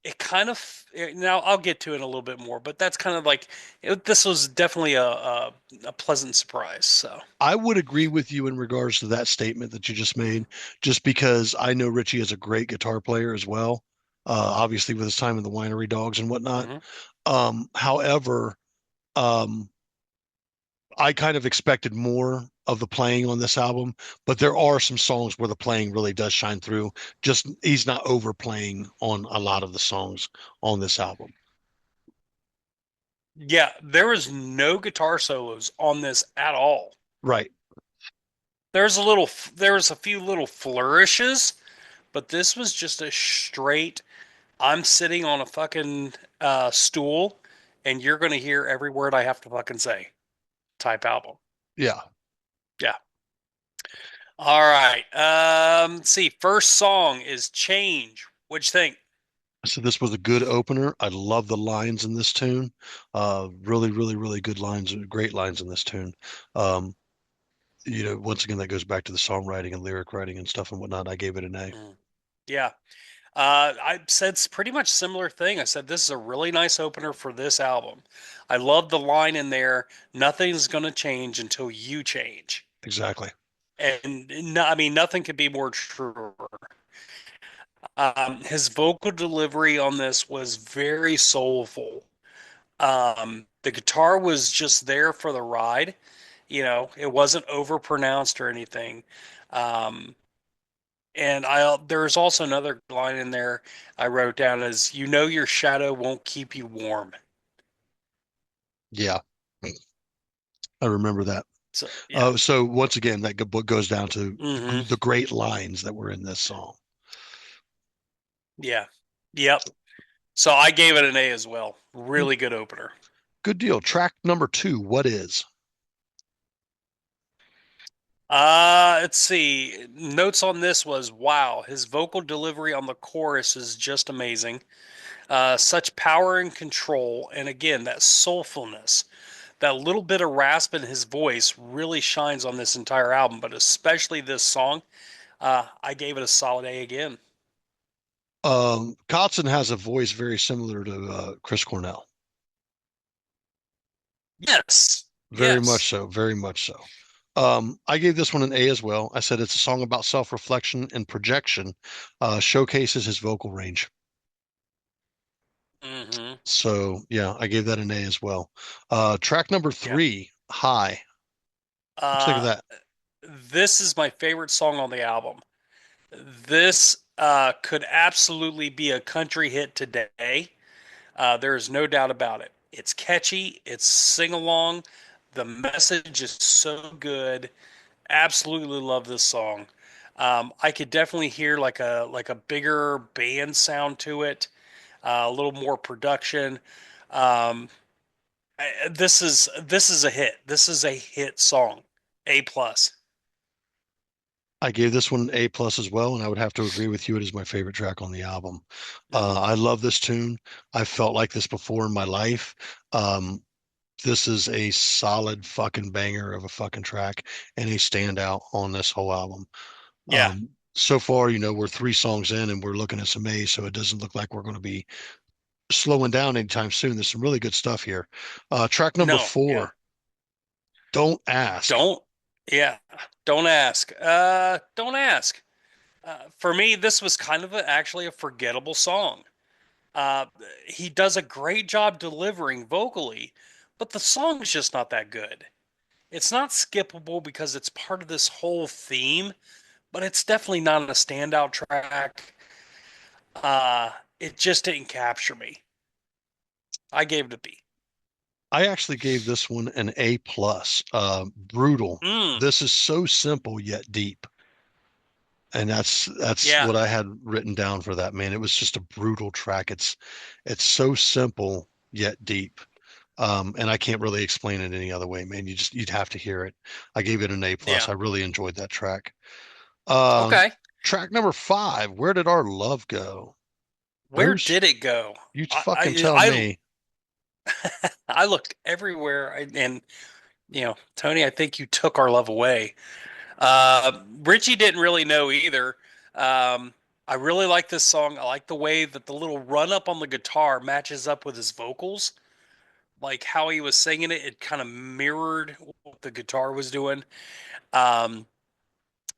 it kind of now I'll get to it a little bit more, but that's kind of like this was definitely a pleasant surprise. So. I would agree with you in regards to that statement that you just made, just because I know Richie is a great guitar player as well, obviously with his time in the Winery Dogs and whatnot. Mm-hmm. However, um, I kind of expected more of the playing on this album, but there are some songs where the playing really does shine through. Just he's not overplaying on a lot of the songs on this album. Yeah, there was no guitar solos on this at all. Right. There was a few little flourishes, but this was just a straight. I'm sitting on a fucking stool, and you're gonna hear every word I have to fucking say. Type album. Yeah. Yeah. All right. Let's see. First song is "Change." What'd you think? So this was a good opener. I love the lines in this tune. Really good lines, great lines in this tune. Um, once again, that goes back to the songwriting and lyric writing and stuff and whatnot. I gave it an A. Mm. Yeah. I said pretty much similar thing. I said this is a really nice opener for this album. I love the line in there. Nothing's gonna change until you change, Exactly. and no, I mean nothing could be more true. His vocal delivery on this was very soulful. The guitar was just there for the ride. It wasn't overpronounced or anything. Um, and there's also another line in there I wrote down as your shadow won't keep you warm. Yeah, I remember that. So yeah. So once again, that book goes down to Hmm. the great lines that were in this song. Yeah. Yep. So I gave it an A as well. Really good opener. Good deal. Track number 2, what is? Let's see. Notes on this was wow, his vocal delivery on the chorus is just amazing. Such power and control, and again, that soulfulness, that little bit of rasp in his voice really shines on this entire album, but especially this song. I gave it a solid A again. Kotzen has a voice very similar to Chris Cornell. Yes. Very much Yes. so. Very much so. I gave this one an A as well. I said it's a song about self-reflection and projection, showcases his vocal range. Hmm. So yeah, I gave that an A as well. Track number Yeah. 3, High. What you think of Uh, that? this is my favorite song on the album. This could absolutely be a country hit today. There is no doubt about it. It's catchy. It's sing along. The message is so good. Absolutely love this song. I could definitely hear like a bigger band sound to it, a little more production. Um, this is a hit. This is a hit song. A plus. I gave this one an A plus as well, and I would have to agree with you. It is my favorite track on the album. Mm, I love this tune. I felt like this before in my life. Um, this is a solid fucking banger of a fucking track and a standout on this whole album. yeah. So far, we're 3 songs in and we're looking at some A's, so it doesn't look like we're going to be slowing down anytime soon. There's some really good stuff here. Track number No. Yeah. 4, Don't Ask. Don't. Yeah. Don't ask. Don't ask. For me, this was kind of actually a forgettable song. Uh, he does a great job delivering vocally, but the song is just not that good. It's not skippable because it's part of this whole theme, but it's definitely not a standout track. Uh, it just didn't capture me. I gave it a B. I actually gave this one an A plus. Brutal. Mm, This is so simple yet deep. And that's yeah, what I had written down for that, man. It was just a brutal track. It's so simple yet deep. And I can't really explain it any other way, man. You'd have to hear it. I gave it an A plus. yeah. I really enjoyed that track. Um, Okay. Track number 5, Where Did Our Love Go? Where There's did it go? You I fucking I tell I, me. I looked everywhere, and Tony, I think you took our love away. Ritchie didn't really know either. Um, I really like this song. I like the way that the little run up on the guitar matches up with his vocals. Like how he was singing it, it kind of mirrored what the guitar was doing. Um,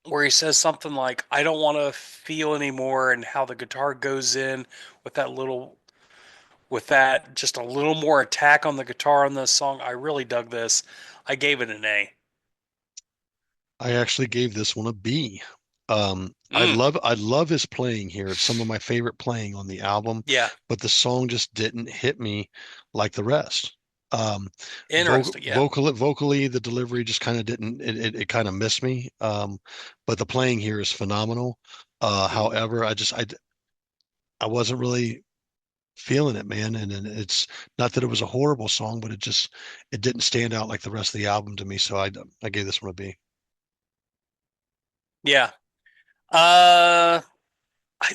where he says something like, I don't want to feel anymore, and how the guitar goes in with that just a little more attack on the guitar on this song. I really dug this. I gave it an A. I actually gave this one a B. Mm, I love his playing here. It's some of my favorite playing on the album, yeah, but the song just didn't hit me like the rest. interesting. Yeah. Vocally, the delivery just kind of didn't. It kind of missed me. But the playing here is phenomenal. Mm, However, I wasn't really feeling it, man. And it's not that it was a horrible song, but it didn't stand out like the rest of the album to me. So I gave this one a B. yeah.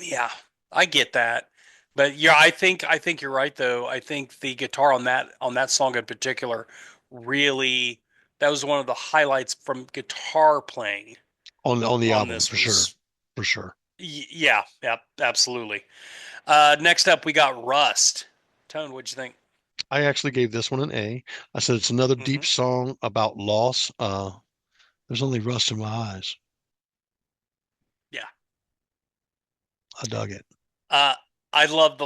Yeah, I get that. But yeah, I think you're right though. I think the guitar on that song in particular really that was one of the highlights from guitar playing On the on album this for sure, was for sure. yeah, yeah, absolutely. Next up we got Rust. Tone, what'd you think? I actually gave this one an A. I said it's another deep Hmm. song about loss. There's only rust in my eyes. Yeah. I dug it. Uh, I love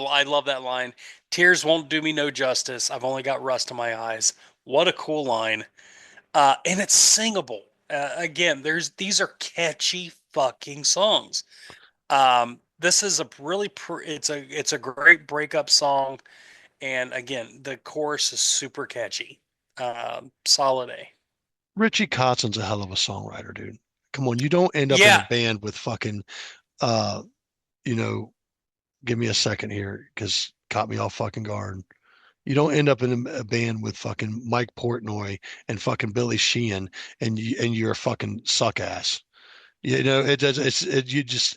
that line. Tears won't do me no justice. I've only got rust in my eyes. What a cool line. And it's singable. Again, these are catchy fucking songs. This is a really it's a great breakup song, and again, the chorus is super catchy. Solid A. Ritchie Kotzen's a hell of a songwriter, dude. Come on, you don't end up in a Yeah. band with fucking uh, you know, give me a second here because caught me off fucking guard. You don't end up in a band with fucking Mike Portnoy and fucking Billy Sheehan and you're a fucking suck ass. You know, it does.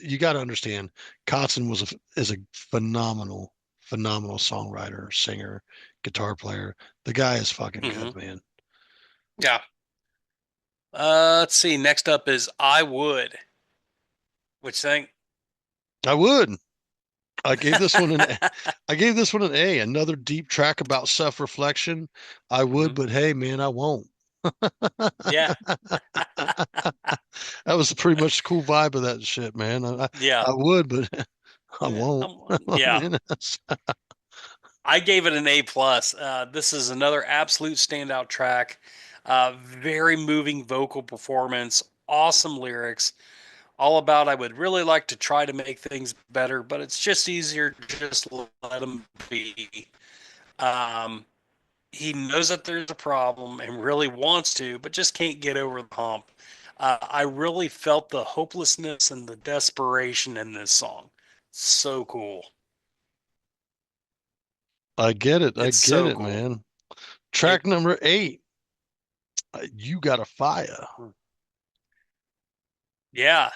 You got to understand. Kotzen is a phenomenal songwriter, singer, guitar player. The guy is fucking Hmm. good, man. Yeah. Let's see. Next up is I Would. Which thing? I would. I gave this one an I gave this one an A. Another deep track about self-reflection. I would, Hmm. but hey, man, I won't. Yeah. That was pretty much the cool vibe of that shit, man. Yeah. I would, but I Yeah. won't. Yeah. Man, I gave it an A plus. This is another absolute standout track. Very moving vocal performance, awesome lyrics. All about I would really like to try to make things better, but it's just easier to just let them be. Um, he knows that there's a problem and really wants to, but just can't get over the hump. I really felt the hopelessness and the desperation in this song. So cool. I get it. I It's get so it, cool. man. It, Track number 8. You got a fire. yeah.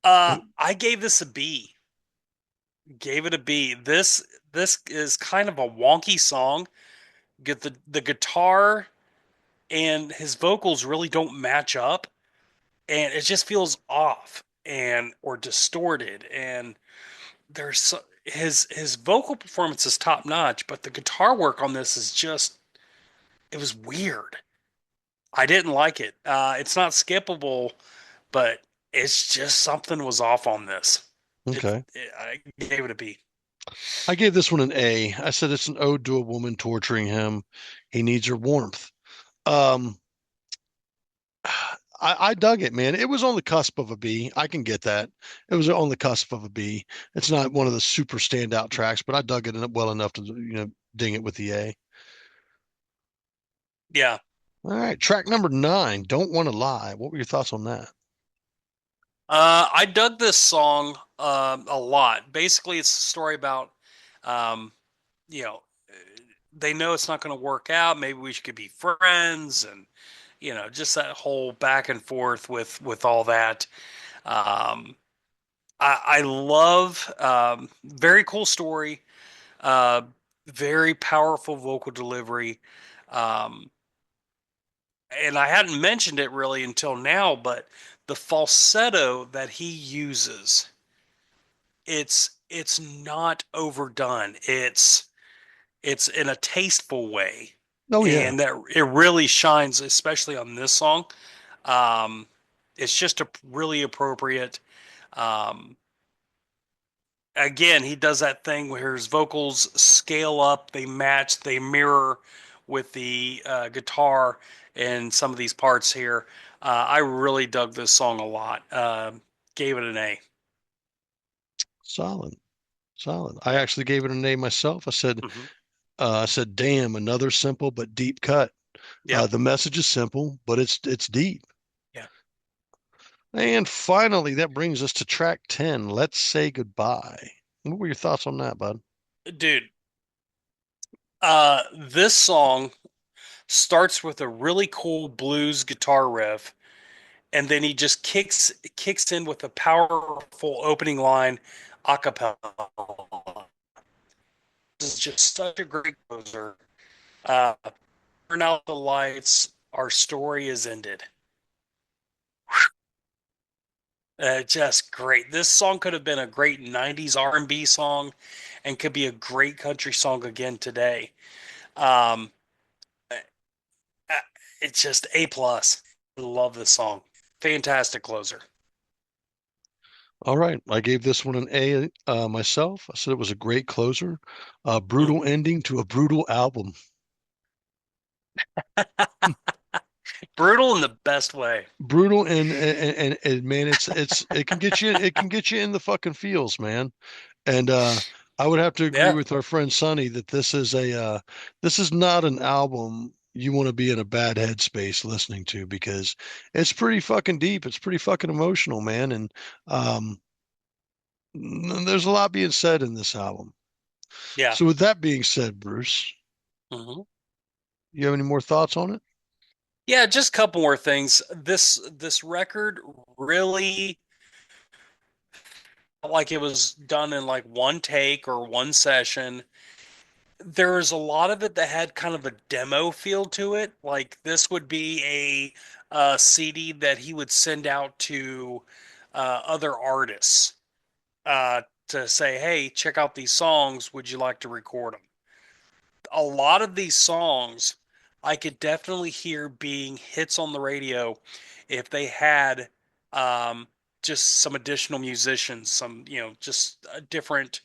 I gave this a B. Gave it a B. This is kind of a wonky song. Get the guitar and his vocals really don't match up, and it just feels off and or distorted. And his vocal performance is top notch, but the guitar work on this is just it was weird. I didn't like it. It's not skippable, but it's just something was off on this. Okay. I gave it a B. I gave this one an A. I said it's an ode to a woman torturing him. He needs her warmth. Um, I dug it, man. It was on the cusp of a B. I can get that. It was on the cusp of a B. It's not one of the super standout tracks, but I dug it well enough to, ding it with the A. Yeah. All right, track number 9, Don't Want to Lie. What were your thoughts on that? I dug this song a lot. Basically, it's a story about, um, you know, they know it's not going to work out. Maybe we could be friends, and just that whole back and forth with all that. Um, I love very cool story, uh, very powerful vocal delivery. Um, and I hadn't mentioned it really until now, but the falsetto that he uses, it's not overdone. It's in a tasteful way, Oh yeah. and that it really shines, especially on this song. Um, it's just a really appropriate. Um, Again, he does that thing where his vocals scale up, they match, they mirror with the guitar in some of these parts here. I really dug this song a lot. Gave it an A. Solid. Solid. I Yeah. actually gave it an A myself. Hmm. I said, damn, another simple but deep cut. Yeah. The message is simple, but it's deep. Yeah. And finally, that brings us to track 10. Let's say goodbye. What were your thoughts on that, bud? Dude, this song starts with a really cool blues guitar riff, and then he just kicks in with a powerful opening line a cappella. This is just such a great closer. Uh, Turn out the lights. Our story is ended. Just great. This song could have been a great '90s R&B song, and could be a great country song again today. Um, uh, it's just A plus. Love this song. Fantastic closer. All right. I gave this one an A myself. I said it was a great closer. Brutal Mhm. ending to a brutal album. Brutal in the best way. Brutal and man, it can get you in the fucking feels, man. And I would have to agree Yeah. with our friend Sonny that this is not an album you want to be in a bad headspace listening to because it's pretty fucking deep. It's pretty fucking emotional, man. And um, there's a lot being said in this album. Yeah. So with that being said, Bruce, Hmm. you have any more thoughts on it? Yeah, just a couple more things. This record really felt like it was done in like one take or one session. There was a lot of it that had kind of a demo feel to it. Like this would be a CD that he would send out to other artists to say, "Hey, check out these songs. Would you like to record them?" A lot of these songs I could definitely hear being hits on the radio if they had um, just some additional musicians, some just a different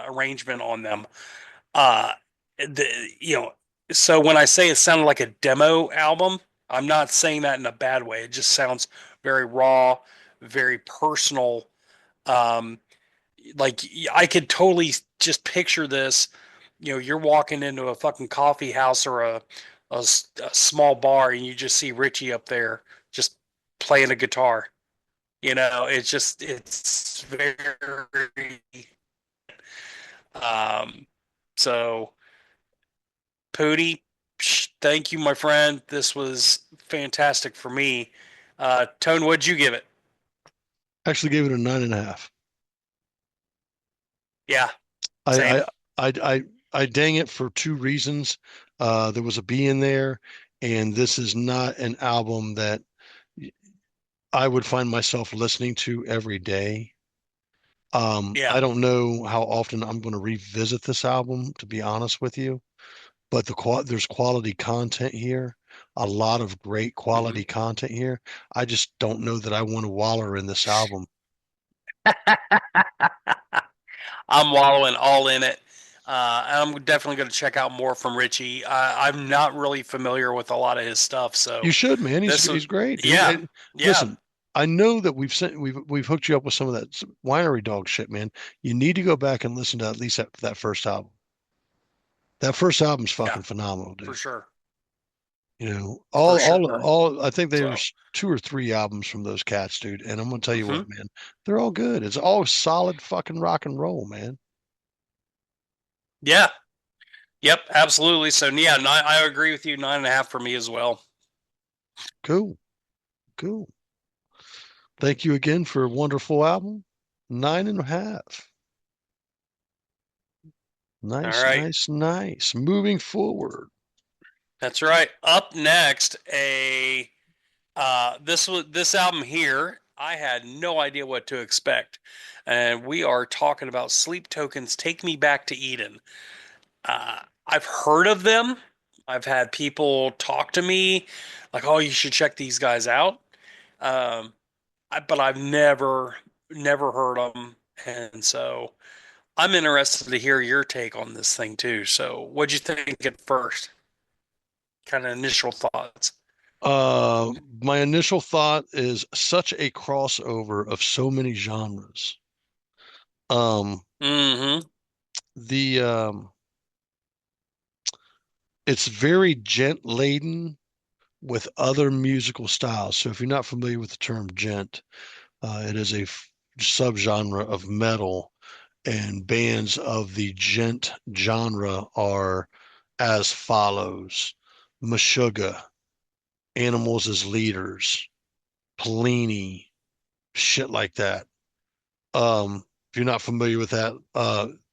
arrangement on them. Uh, the you know, so when I say it sounded like a demo album, I'm not saying that in a bad way. It just sounds very raw, very personal. Um, like I could totally just picture this. You're walking into a fucking coffee house or a small bar, and you just see Ritchie up there just playing a guitar. It's very. Um, so Pooni, thank you, my friend. This was fantastic for me. Tone, what'd you give it? Actually gave it a 9.5. Yeah, I same. I I I, I dang it for two reasons. There was a B in there, and this is not an album that I would find myself listening to every day. Yeah. I don't know how often I'm going to revisit this album, to be honest with you, but there's quality content here, a lot of great Hmm. quality content here. I just don't know that I want to waller in this album. I'm wallowing all in it. And I'm definitely going to check out more from Richie. I'm not really familiar with a lot of his stuff, You so should, man. this was, He's great, dude. yeah, And yeah, listen, I know that we've hooked you up with some of that winery dog shit, man. You need to go back and listen to at least that first album. That first album's yeah, fucking phenomenal, for dude. sure, You know, for sure. all. I think So, there's two or three albums from those cats, dude. And I'm gonna tell you hmm what, man, they're all good. It's all solid fucking rock and roll, man. yeah, yep, absolutely. So, yeah, I agree with you. 9.5 for me as well. Cool, cool. Thank you again for a wonderful album. 9.5. All Nice, right. nice, nice. Moving forward. That's right. Up next, a this album here, I had no idea what to expect, and we are talking about Sleep Tokens. Take Me Back to Eden. I've heard of them. I've had people talk to me like, "Oh, you should check these guys out," um, but I've never heard them, and so I'm interested to hear your take on this thing too. So, what'd you think at first? Kind of initial thoughts. My initial thought is such a crossover of so many genres. Um, Mm-hmm. the it's very gent laden with other musical styles. So if you're not familiar with the term gent, it is a subgenre of metal, and bands of the gent genre are as follows: Meshuggah, Animals as Leaders, Polini, shit like that. If you're not familiar with that,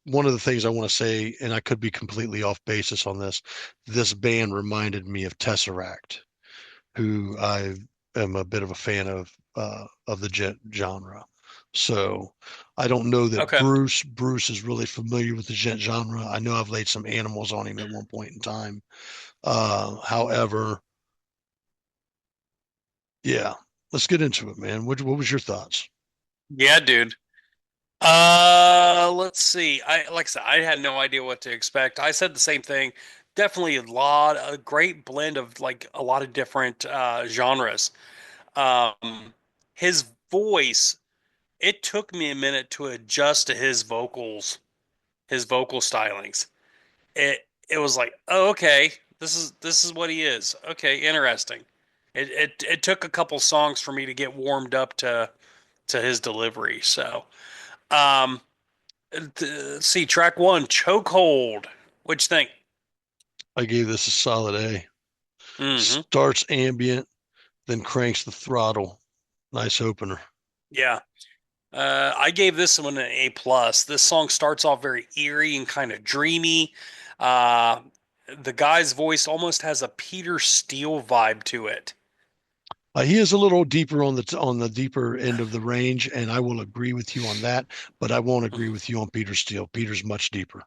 one of the things I want to say, and I could be completely off basis on this band reminded me of Tesseract, who I am a bit of a fan of the jet genre. So I don't know that Okay. Bruce is really familiar with the jet genre. I know I've laid some animals on him at one point in time. However, yeah, let's get into it, man. What was your thoughts? Yeah, dude. Let's see. Like I said, I had no idea what to expect. I said the same thing. Definitely a great blend of like a lot of different genres. Um, his voice, it took me a minute to adjust to his vocal stylings. It was like, oh, okay, this is what he is. Okay, interesting. It took a couple songs for me to get warmed up to his delivery. So, um, see, track one, Chokehold. What'd you think? I gave this a solid A. Hmm. Starts ambient, then cranks the throttle. Nice opener. Yeah. I gave this one an A plus. This song starts off very eerie and kind of dreamy. Uh, the guy's voice almost has a Peter Steele vibe to it. He is a little deeper on the deeper end of the range, and I will agree with you on that. But I won't agree with you on Peter Steele. Peter's much deeper.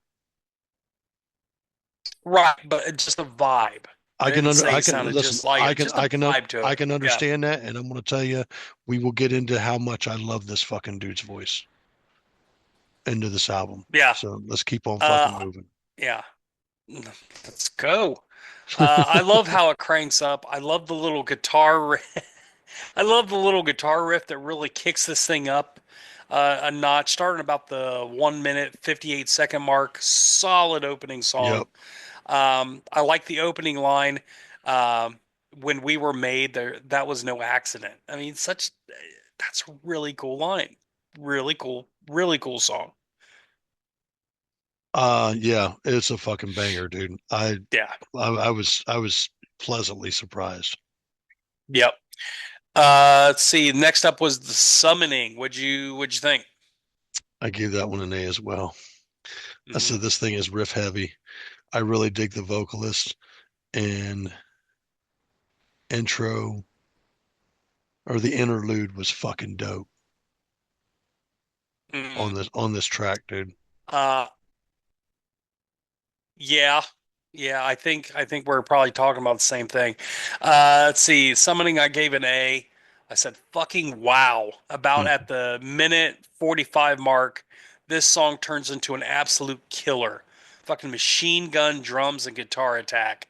Right, but it's just a vibe. I didn't say he I can sounded listen. just like it. Just a vibe to I it. can Yeah. understand that, and I'm going to tell you, we will get into how much I love this fucking dude's voice into this album. Yeah. So let's keep on fucking Uh, moving. yeah. Let's go. I love how it cranks up. I love the little guitar. I love the little guitar riff that really kicks this thing up a notch. Starting about the 1 minute 58 second mark. Solid opening song. Yep. I like the opening line. Um, when we were made, there that was no accident. I mean, that's a really cool line. Really cool song. Yeah, it's a fucking banger, dude. Yeah. I was pleasantly surprised. Yep. Let's see. Next up was the summoning. What'd you think? I gave that one an A as well. I Hmm. said this thing is riff heavy. I really dig the vocalist and intro or the interlude was fucking dope Mm. on this track, dude. Uh, yeah, yeah. I think we're probably talking about the same thing. Let's see. Summoning, I gave an A. I said fucking wow. About Hmm. at the minute 45 mark, this song turns into an absolute killer. Fucking machine gun drums and guitar attack.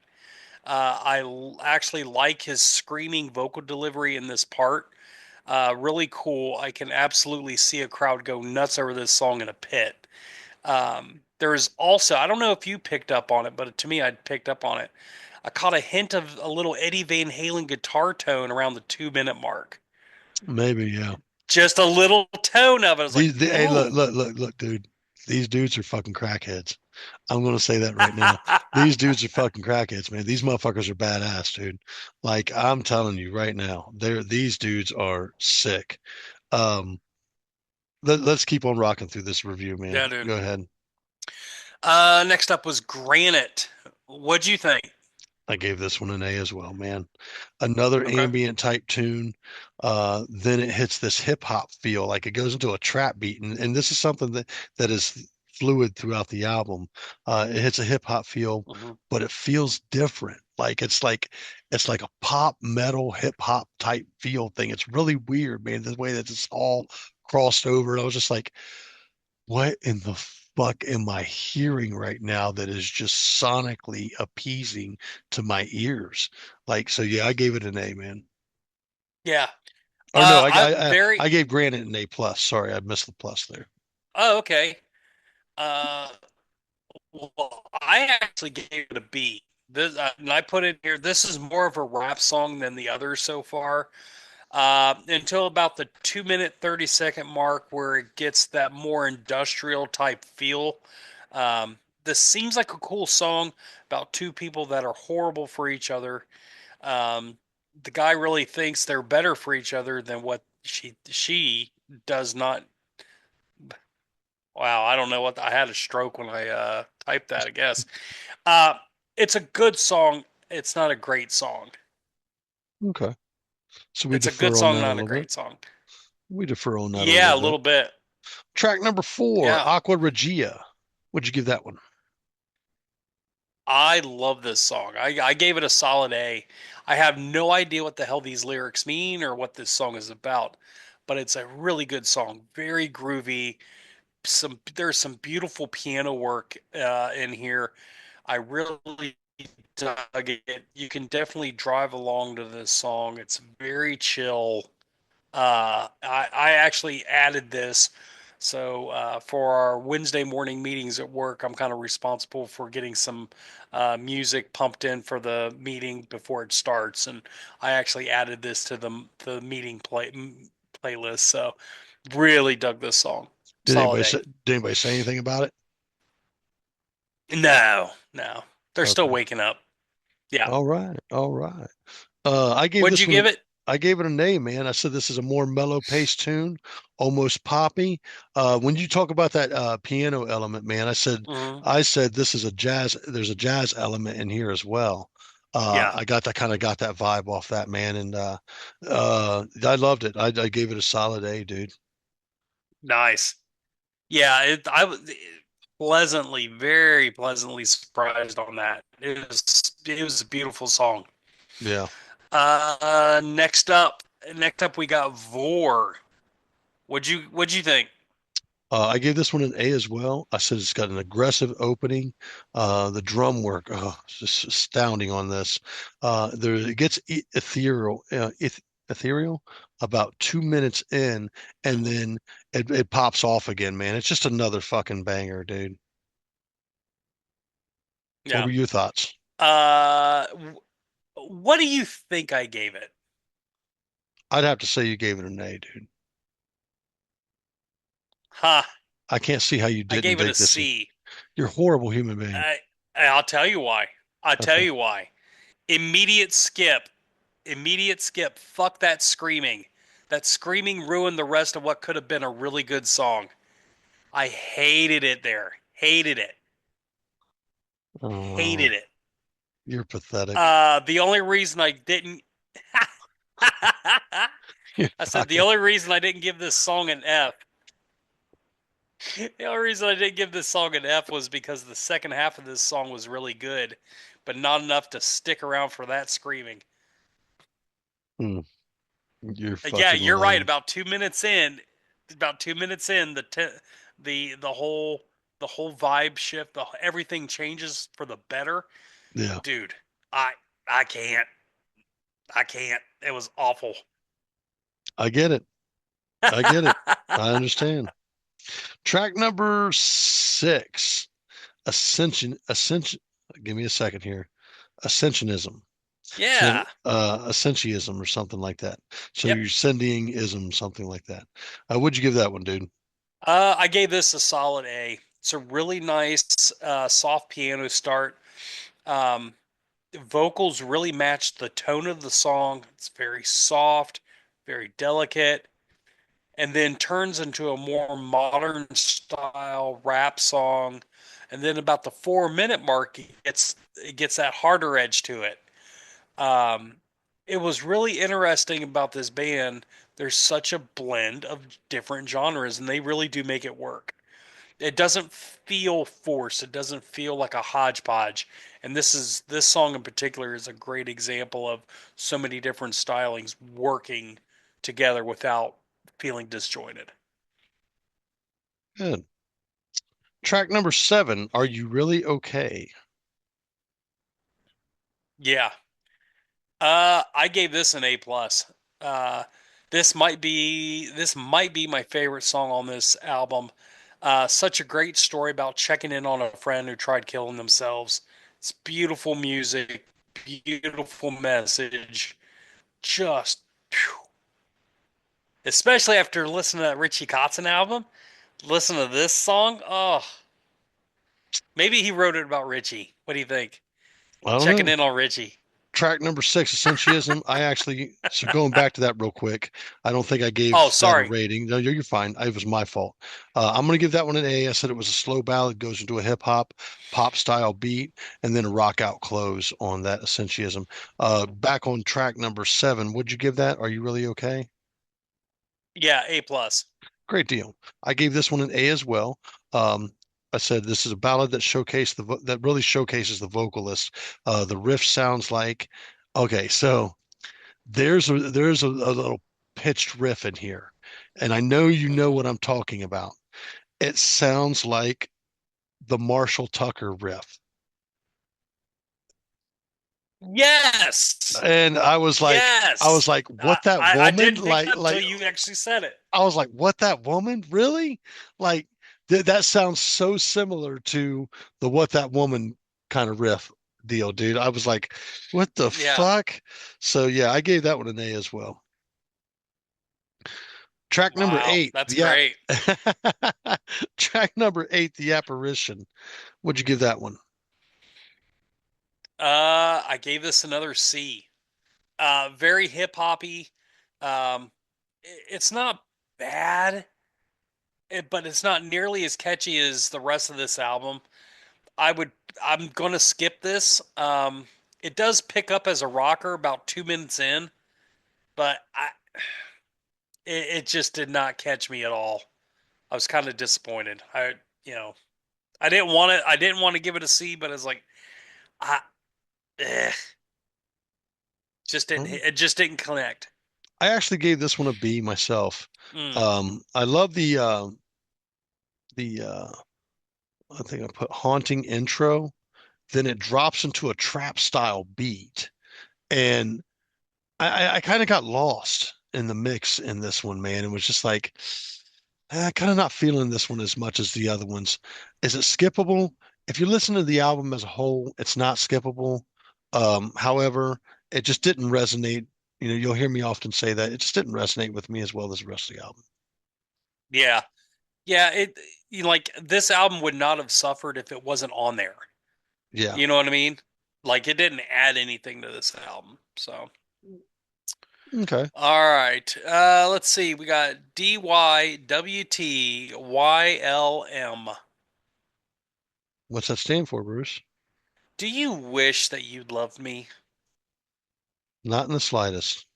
Actually like his screaming vocal delivery in this part. Really cool. I can absolutely see a crowd go nuts over this song in a pit. There's also, I don't know if you picked up on it, but to me, I picked up on it. I caught a hint of a little Eddie Van Halen guitar tone around the 2 minute mark. Maybe, yeah. Just a little tone of it. I was like, Hey, ooh. look, dude. These dudes are fucking crackheads. I'm gonna say that right now. These dudes are fucking crackheads, man. These motherfuckers are badass, dude. Like I'm telling you right now, these dudes are sick. Um, let's keep on rocking through this review, man. Yeah, dude. Go ahead. Next up was Granite. What'd you think? I gave this one an A as well, man. Another Okay. ambient type tune. Then it hits this hip hop feel, like it goes into a trap beat, and this is something that is fluid throughout the album. It hits a hip hop feel, Hmm. but it feels different. It's like a pop metal hip hop type feel thing. It's really weird, man. The way that it's all crossed over. And I was just like, what in the fuck am I hearing right now that is just sonically appeasing to my ears? Like, so yeah, I gave it an A, man. Yeah. Or no, I'm very. I gave Granite an A plus. Sorry, I missed the plus there. Oh, okay. Uh, well, I actually gave it a B. This, and I put it here. This is more of a rap song than the others so far. Until about the 2 minute 30 second mark, where it gets that more industrial type feel. This seems like a cool song about two people that are horrible for each other. Um, the guy really thinks they're better for each other than what she does not. Wow, I don't know what I had a stroke when I typed that. I guess uh, it's a good song. It's not a great song. Okay. So we It's a good defer on song, that a not a little bit. great song. We defer on that a Yeah, little a bit. little bit. Track number four, Yeah, Aqua Regia. What'd you give that one? I love this song. I gave it a solid A. I have no idea what the hell these lyrics mean or what this song is about, but it's a really good song, very groovy. There's some beautiful piano work in here. I really dug it. You can definitely drive along to this song. It's very chill. I actually added this. So for our Wednesday morning meetings at work, I'm kind of responsible for getting some music pumped in for the meeting before it starts, and I actually added this to the meeting playlist. So really dug this song. Solid A. Did anybody say anything about it? No, no, they're still Okay. waking up. Yeah. All right. All right. What'd you give it? I gave it an A, man. I said this is a more mellow paced tune, almost poppy. When you talk about that piano element, man, Hmm. I said this is there's a jazz element in here as well. Yeah. I got that vibe off that, man, and I loved it. I gave it a solid A, dude. Nice. Yeah, I was pleasantly, very pleasantly surprised on that. It was a beautiful song. Yeah. Next up, we got Vor. What'd you think? I gave this one an A as well. I said it's got an aggressive opening. The drum work, oh, it's just astounding on this. It gets ethereal about 2 minutes in, and Hmm. then it pops off again, man. It's just another fucking banger, dude. What Yeah. were your thoughts? Uh, what do you think I gave it? I'd have to say you gave it an A, dude. Huh. I can't see how you I didn't gave it a dig this. C. You're a horrible human being. I'll tell you why. I'll tell Okay. you why. Immediate skip. Immediate skip. Fuck that screaming. That screaming ruined the rest of what could have been a really good song. I hated it there. Hated it. Oh, Hated it. you're pathetic. The only reason I didn't You're I said the fucking. only reason I didn't give this song an F. The only reason I didn't give this song an F was because the second half of this song was really good, but not enough to stick around for that screaming. Hmm, you're Yeah, fucking you're right. lame. About 2 minutes in, the the whole vibe shift, everything changes for the better. Yeah. Dude, I I can't. I can't. It was awful. I get it. I get it. I understand. Track number 6, Ascension. Give me a second here. Ascensionism. So, Yeah. Ascensionism or something like that. So Yep. you're sending ism, something like that. What'd you give that one, dude? I gave this a solid A. It's a really nice, soft piano start. Um, the vocals really match the tone of the song. It's very soft, very delicate, and then turns into a more modern style rap song. And then about the 4 minute mark, it gets that harder edge to it. Um, it was really interesting about this band. There's such a blend of different genres, and they really do make it work. It doesn't feel forced. It doesn't feel like a hodgepodge. And this song in particular is a great example of so many different stylings working together without feeling disjointed. Good. Track number 7, Are You Really Okay? Yeah. I gave this an A plus. Uh, this might be my favorite song on this album. Such a great story about checking in on a friend who tried killing themselves. It's beautiful music, beautiful message. Just, phew. Especially after listening to that Ritchie Kotzen album, listen to this song. Oh, maybe he wrote it about Ritchie. What do you think? I don't Checking know. in on Ritchie. Track number 6, Essentialism. So going back to that real quick, I don't think I Oh, gave that a sorry. rating. No, you're fine. It was my fault. I'm going to give that one an A. I said it was a slow ballad, goes into a hip hop, pop style beat, and then a rock out close on that Essentialism. Back on track number 7, would you give that? Are you really okay? Yeah, A plus. Great deal. I gave this one an A as well. Um, I said this is a ballad that really showcases the vocalist. The riff sounds like okay, so there's a little pitched riff in here, and I know you know what I'm talking about. It sounds like the Marshall Tucker riff. Yes. And I was Yes. like, what that I woman? didn't pick it up till you actually said it. I was like, what that woman? Really? Like that sounds so similar to the what that woman kind of riff deal, dude. I was like, what the Yeah. fuck? So yeah, I gave that one an A as well. Track number Wow. eight, That's the app. great. Track number eight, the apparition. What'd you give that one? I gave this another C. Very hip hoppy. It's not bad, but it's not nearly as catchy as the rest of this album. I would. I'm going to skip this. It does pick up as a rocker about 2 minutes in, but it just did not catch me at all. I was kind of disappointed. You know, I didn't want it. I didn't want to give it a C, but it's like, I, eh, just didn't. Hmm. It just didn't connect. I actually gave this one a B myself. Mm. I love the I think I put haunting intro. Then it drops into a trap style beat, and I kind of got lost in the mix in this one, man. It was just like kind of not feeling this one as much as the other ones. Is it skippable? If you listen to the album as a whole, it's not skippable. However, it just didn't resonate. You know, you'll hear me often say that it just didn't resonate with me as well as the rest of the album. Yeah, yeah. Like this album would not have suffered if it wasn't on there. Yeah. You know what I mean? Like it didn't add anything to this album. So, Okay. all right. Let's see. We got DYWTYLM. What's that stand for, Bruce? Do you wish that you'd loved me? Not in the slightest.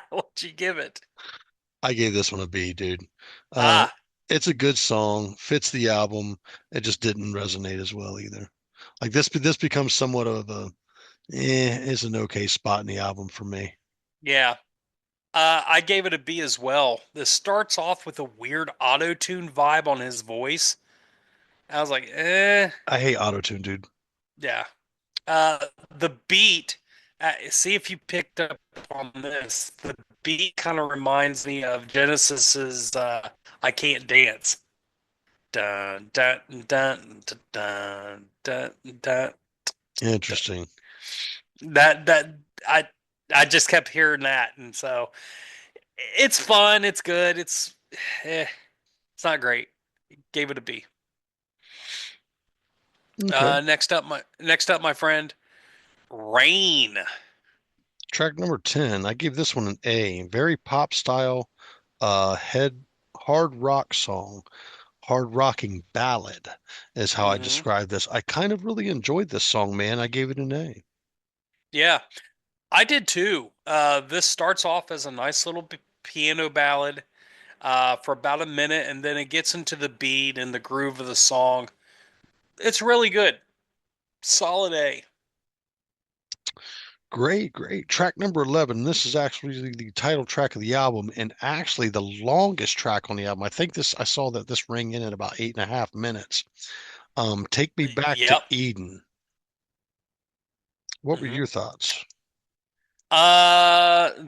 What'd you give it? I gave this one a B, dude. Uh, Ah, it's a good song, fits the album. It just didn't resonate as well either. Like this becomes somewhat of a it's an okay spot in the album for me. yeah. I gave it a B as well. This starts off with a weird auto tune vibe on his voice. I was like, I hate autotune, dude. yeah. Uh, the beat, see if you picked up on this. The beat kind of reminds me of Genesis's "I Can't Dance." Dun dun dun dun dun dun dun. Interesting. That I I just kept hearing that, and so it's fun. It's good. Eh, it's not great. Gave it a B. Okay. Next up, my friend, Rain. Track number 10. I gave this one an A. Very pop style, head hard rock song. Hard rocking ballad is how I Hmm. describe this. I kind of really enjoyed this song, man. I gave it an A. Yeah, I did too. This starts off as a nice little piano ballad for about a minute, and then it gets into the beat and the groove of the song. It's really good. Solid A. Great, great. Track number 11. This is actually the title track of the album and actually the longest track on the album. I saw that this rang in at about 8.5 minutes. Take Me Back to Yep. Eden. What were Hmm. your thoughts?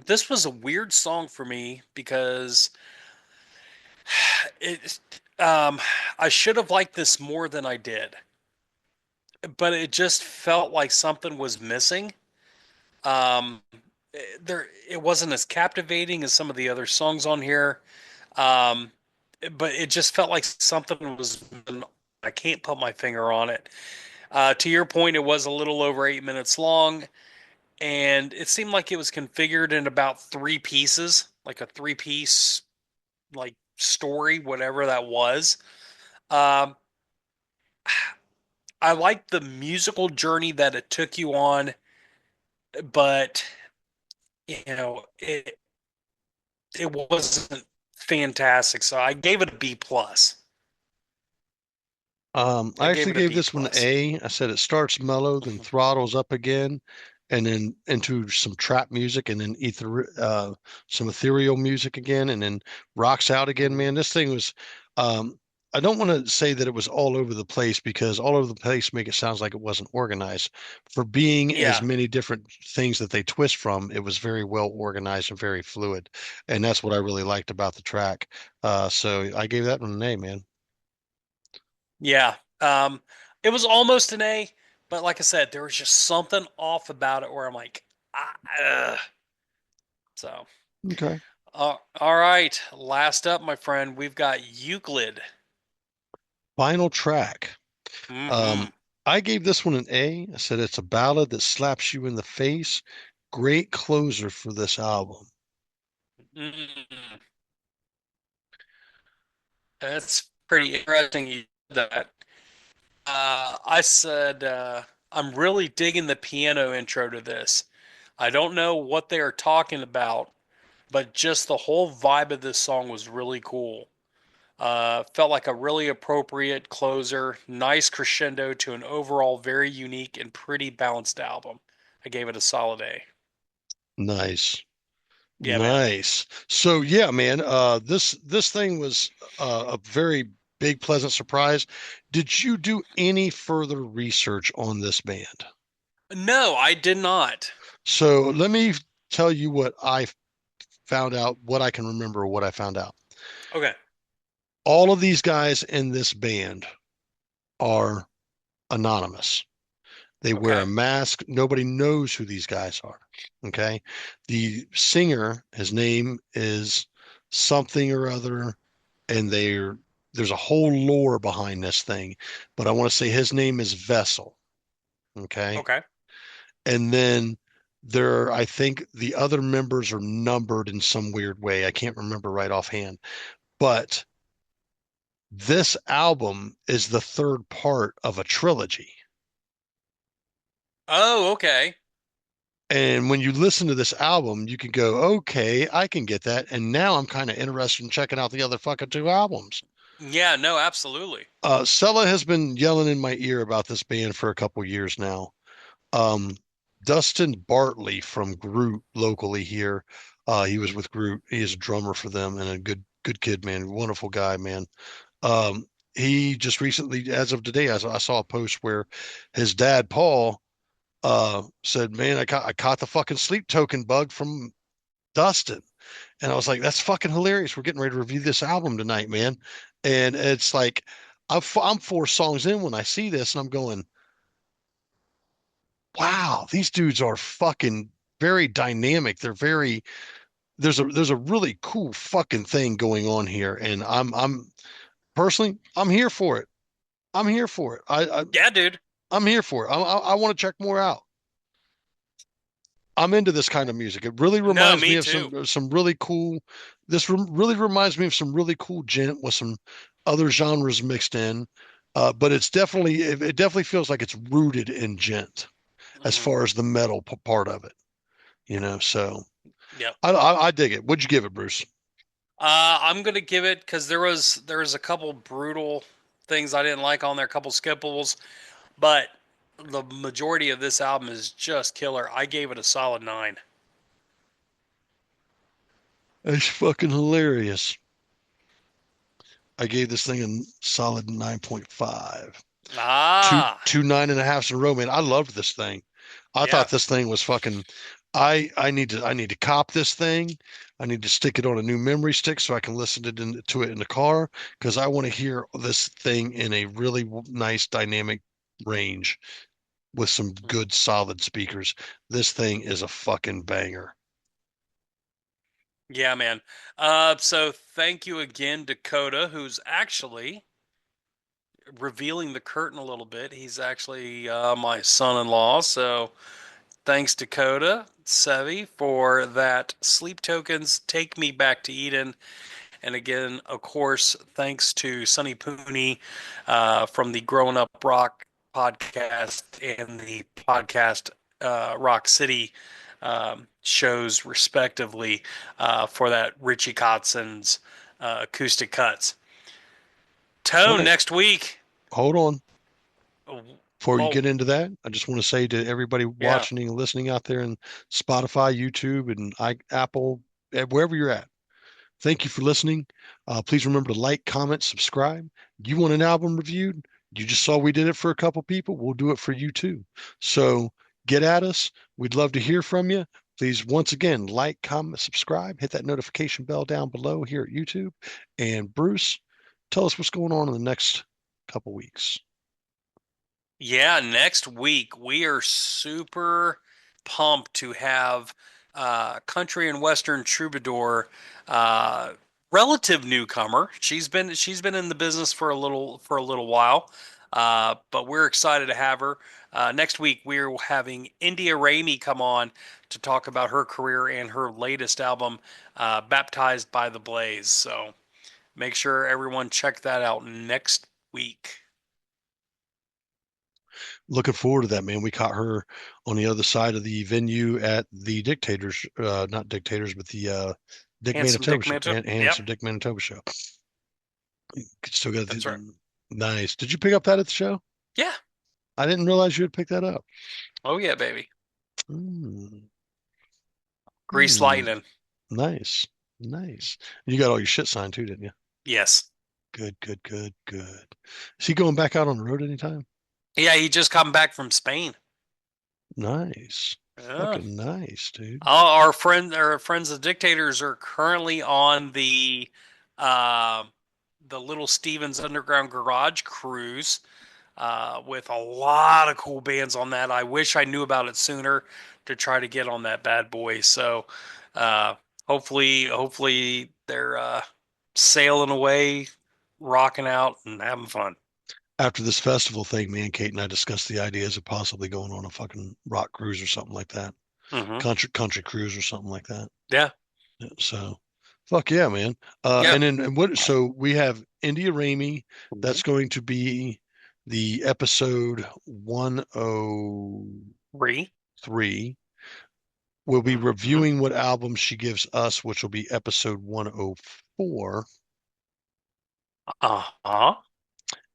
This was a weird song for me because it, um, I should have liked this more than I did, but it just felt like something was missing. Um, it wasn't as captivating as some of the other songs on here. Um, but it just felt like something was. I can't put my finger on it. To your point, it was a little over 8 minutes long, and it seemed like it was configured in about three pieces, like a three-piece like story, whatever that was. Um, I liked the musical journey that it took you on, but it wasn't fantastic. So I gave it a B plus. I I gave actually it a gave B this one an plus. A. I said it starts mellow, then throttles up again, and then into some trap music, and then some ethereal music again, and then rocks out again. Mhm. Man, this thing was. Um, I don't want to say that it was all over the place because all over the place make it sounds like it wasn't organized. For being as Yeah. many different things that they twist from, it was very well organized and very fluid, and that's what I really liked about the track. So I gave that one an A, man. Yeah. It was almost an A, but like I said, there was just something off about it where I'm like, ugh. So, Okay. all right. Last up, my friend, we've got Euclid. Final track. Hmm. Um, I gave this one an A. I said it's a ballad that slaps you in the face. Great closer for this album. Mm. That's pretty interesting you did that. I said, I'm really digging the piano intro to this. I don't know what they are talking about, but just the whole vibe of this song was really cool. Felt like a really appropriate closer, nice crescendo to an overall very unique and pretty balanced album. I gave it a solid A. Nice. Yeah, man. Nice. So yeah, man, this thing was a very big pleasant surprise. Did you do any further research on this band? No, I did not. So let me tell you what I found out, what I can remember, what I found out. Okay. All of these guys in this band are anonymous. They wear a Okay. mask. Nobody knows who these guys are. Okay. The singer, his name is something or other, and there's a whole lore behind this thing. But I want to say his name is Vessel. Okay. Okay. And then I think the other members are numbered in some weird way. I can't remember right offhand. But this album is the third part of a trilogy. Oh, okay. And when you listen to this album, you can go, okay, I can get that. And now I'm kind of interested in checking out the other fucking two albums. Yeah, no, absolutely. Sella has been yelling in my ear about this band for a couple years now. Um, Dustin Bartley from Groot locally here. He was with Groot. He is a drummer for them and a good kid, man. Wonderful guy, man. Um, he just recently, as of today, I saw a post where his dad, Paul, said, "Man, I caught the fucking sleep token bug from Dustin," and I was like, "That's fucking hilarious. We're getting ready to review this album tonight, man." And it's like, I'm four songs in when I see this, and I'm going, "Wow, these dudes are fucking very dynamic. They're very there's a really cool fucking thing going on here, and I'm personally I'm here for it. I'm here for it. Yeah, dude. I'm here for it. I want to check more out. I'm into this kind of music. It really No, reminds me me of too. some really cool. Really reminds me of some really cool gent with some other genres mixed in. But it definitely feels like it's rooted in gent as Hmm. far as the metal part of it. So Yep. I dig it. What'd you give it, Bruce? I'm gonna give it because there was a couple brutal things I didn't like on there, a couple skipables, but the majority of this album is just killer. I gave it a solid 9. It's fucking hilarious. I gave this thing a solid 9.5. Ah, Two 9.5s in a row, man. I loved this thing. I yeah. thought this thing was fucking. I need to cop this thing. I need to stick it on a new memory stick so I can listen to it in the car because I want to hear this thing in a really nice dynamic range with some good solid speakers. This thing is a fucking banger. Yeah, man. So thank you again, Dakota, who's actually revealing the curtain a little bit. He's actually my son-in-law. So thanks, Dakota Sevy, for that. Sleep Tokens, Take Me Back to Eden. And again, of course, thanks to Sonny Pooni from the Growing Up Rock podcast and the podcast Rock City shows, respectively, for that Ritchie Kotzen's Acoustic Cuts. All Tone right, next week. hold on. Before you Oh, get into that, I just want to say to everybody yeah. watching and listening out there in Spotify, YouTube, and Apple, wherever you're at, thank you for listening. Please remember to like, comment, subscribe. You want an album reviewed? You just saw we did it for a couple people. We'll do it for you too. So get at us. We'd love to hear from you. Please, once again, like, comment, subscribe, hit that notification bell down below here at YouTube. And Bruce, tell us what's going on in the next couple weeks. Yeah, next week we are super pumped to have country and western troubadour, uh, relative newcomer. She's been in the business for a little while, but we're excited to have her. Next week we're having India Ramey come on to talk about her career and her latest album, Baptized by the Blaze. So make sure everyone check that out next week. Looking forward to that, man. We caught her on the other side of the venue at the Dictators, not Dictators, but the Dick Handsome Manitoba Dick show, Mantle. Yep, Handsome Dick Manitoba show. Still got that's right. nice. Did you pick up that at the show? Yeah. I didn't realize you had picked that up. Oh yeah, baby. Mm, Grease mm, lightning. nice, nice. You got all your shit signed too, didn't you? Yes. Good, good, good, good. Is he going back out on the road anytime? Yeah, he just come back from Spain. Nice. Yeah. Fucking nice, dude. Our friends, the dictators, are currently on uh, the Little Stevens Underground Garage cruise, with a lot of cool bands on that. I wish I knew about it sooner to try to get on that bad boy. So, uh, hopefully they're sailing away, rocking out, and having fun. After this festival thing, me and Kate and I discussed the ideas of possibly going on a fucking rock cruise or something like that. Hmm. Country cruise or something like that. Yeah. Yeah, so fuck yeah, man. Yeah. And what so we have India Ramey, Mhm. that's going to be the episode 103. 3. We'll be Hmm. reviewing what album she gives us, which will be episode 104. Uh-huh.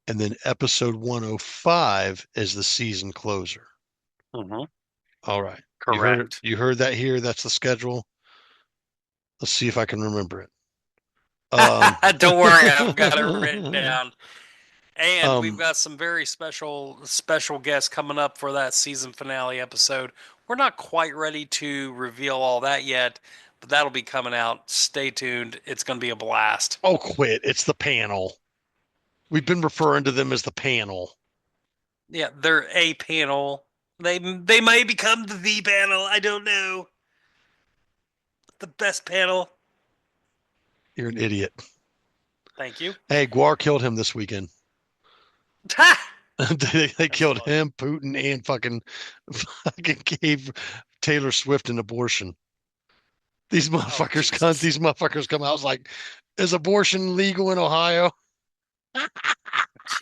And then episode 105 is the season closer. Hmm. All right. Correct. You heard that here. That's the schedule. Let's see if I can remember it. Um, Don't worry, I've got it written down. And we've um, got some very special guests coming up for that season finale episode. We're not quite ready to reveal all that yet, but that'll be coming out. Stay tuned. It's going to be a blast. oh, quit. It's the panel. We've been referring to them as the panel. Yeah, they're a panel. They may become the panel. I don't know. The best panel. You're an idiot. Thank you. Hey, Guar killed him this weekend. Ha! They That's killed funny. him, Putin, and fucking gave Taylor Swift an abortion. Oh Jesus. These motherfuckers come out like, is abortion legal in Ohio?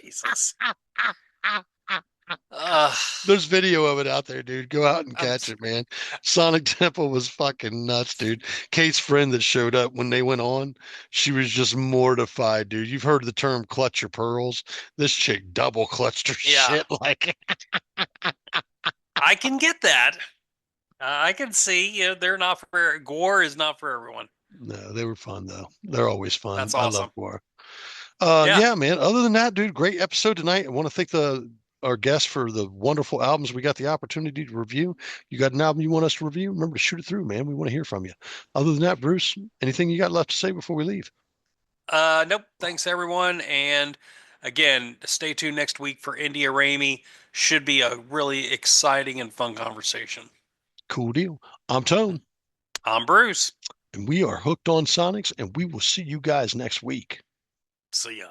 Jesus. Uh, There's video of it out there, dude. Go out and I'm catch it, man. Sonic Temple was fucking nuts, dude. Kate's friend that showed up when they went on, she was just mortified, dude. You've heard the term clutch your pearls. This chick double clutched her yeah. shit like I can get that. I can see. They're not for Gore is not for everyone. no, they were fun though. They're always fun. That's I love awesome. Guar. Yeah. Yeah, man. Other than that, dude, great episode tonight. I want to thank the our guests for the wonderful albums we got the opportunity to review. You got an album you want us to review? Remember to shoot it through, man. We want to hear from you. Other than that, Bruce, anything you got left to say before we leave? Nope. Thanks everyone, and again, stay tuned next week for India Ramey. Should be a really exciting and fun conversation. Cool deal. I'm Tone, I'm Bruce. and we are hooked on Sonics, and we will see you guys next week. See ya.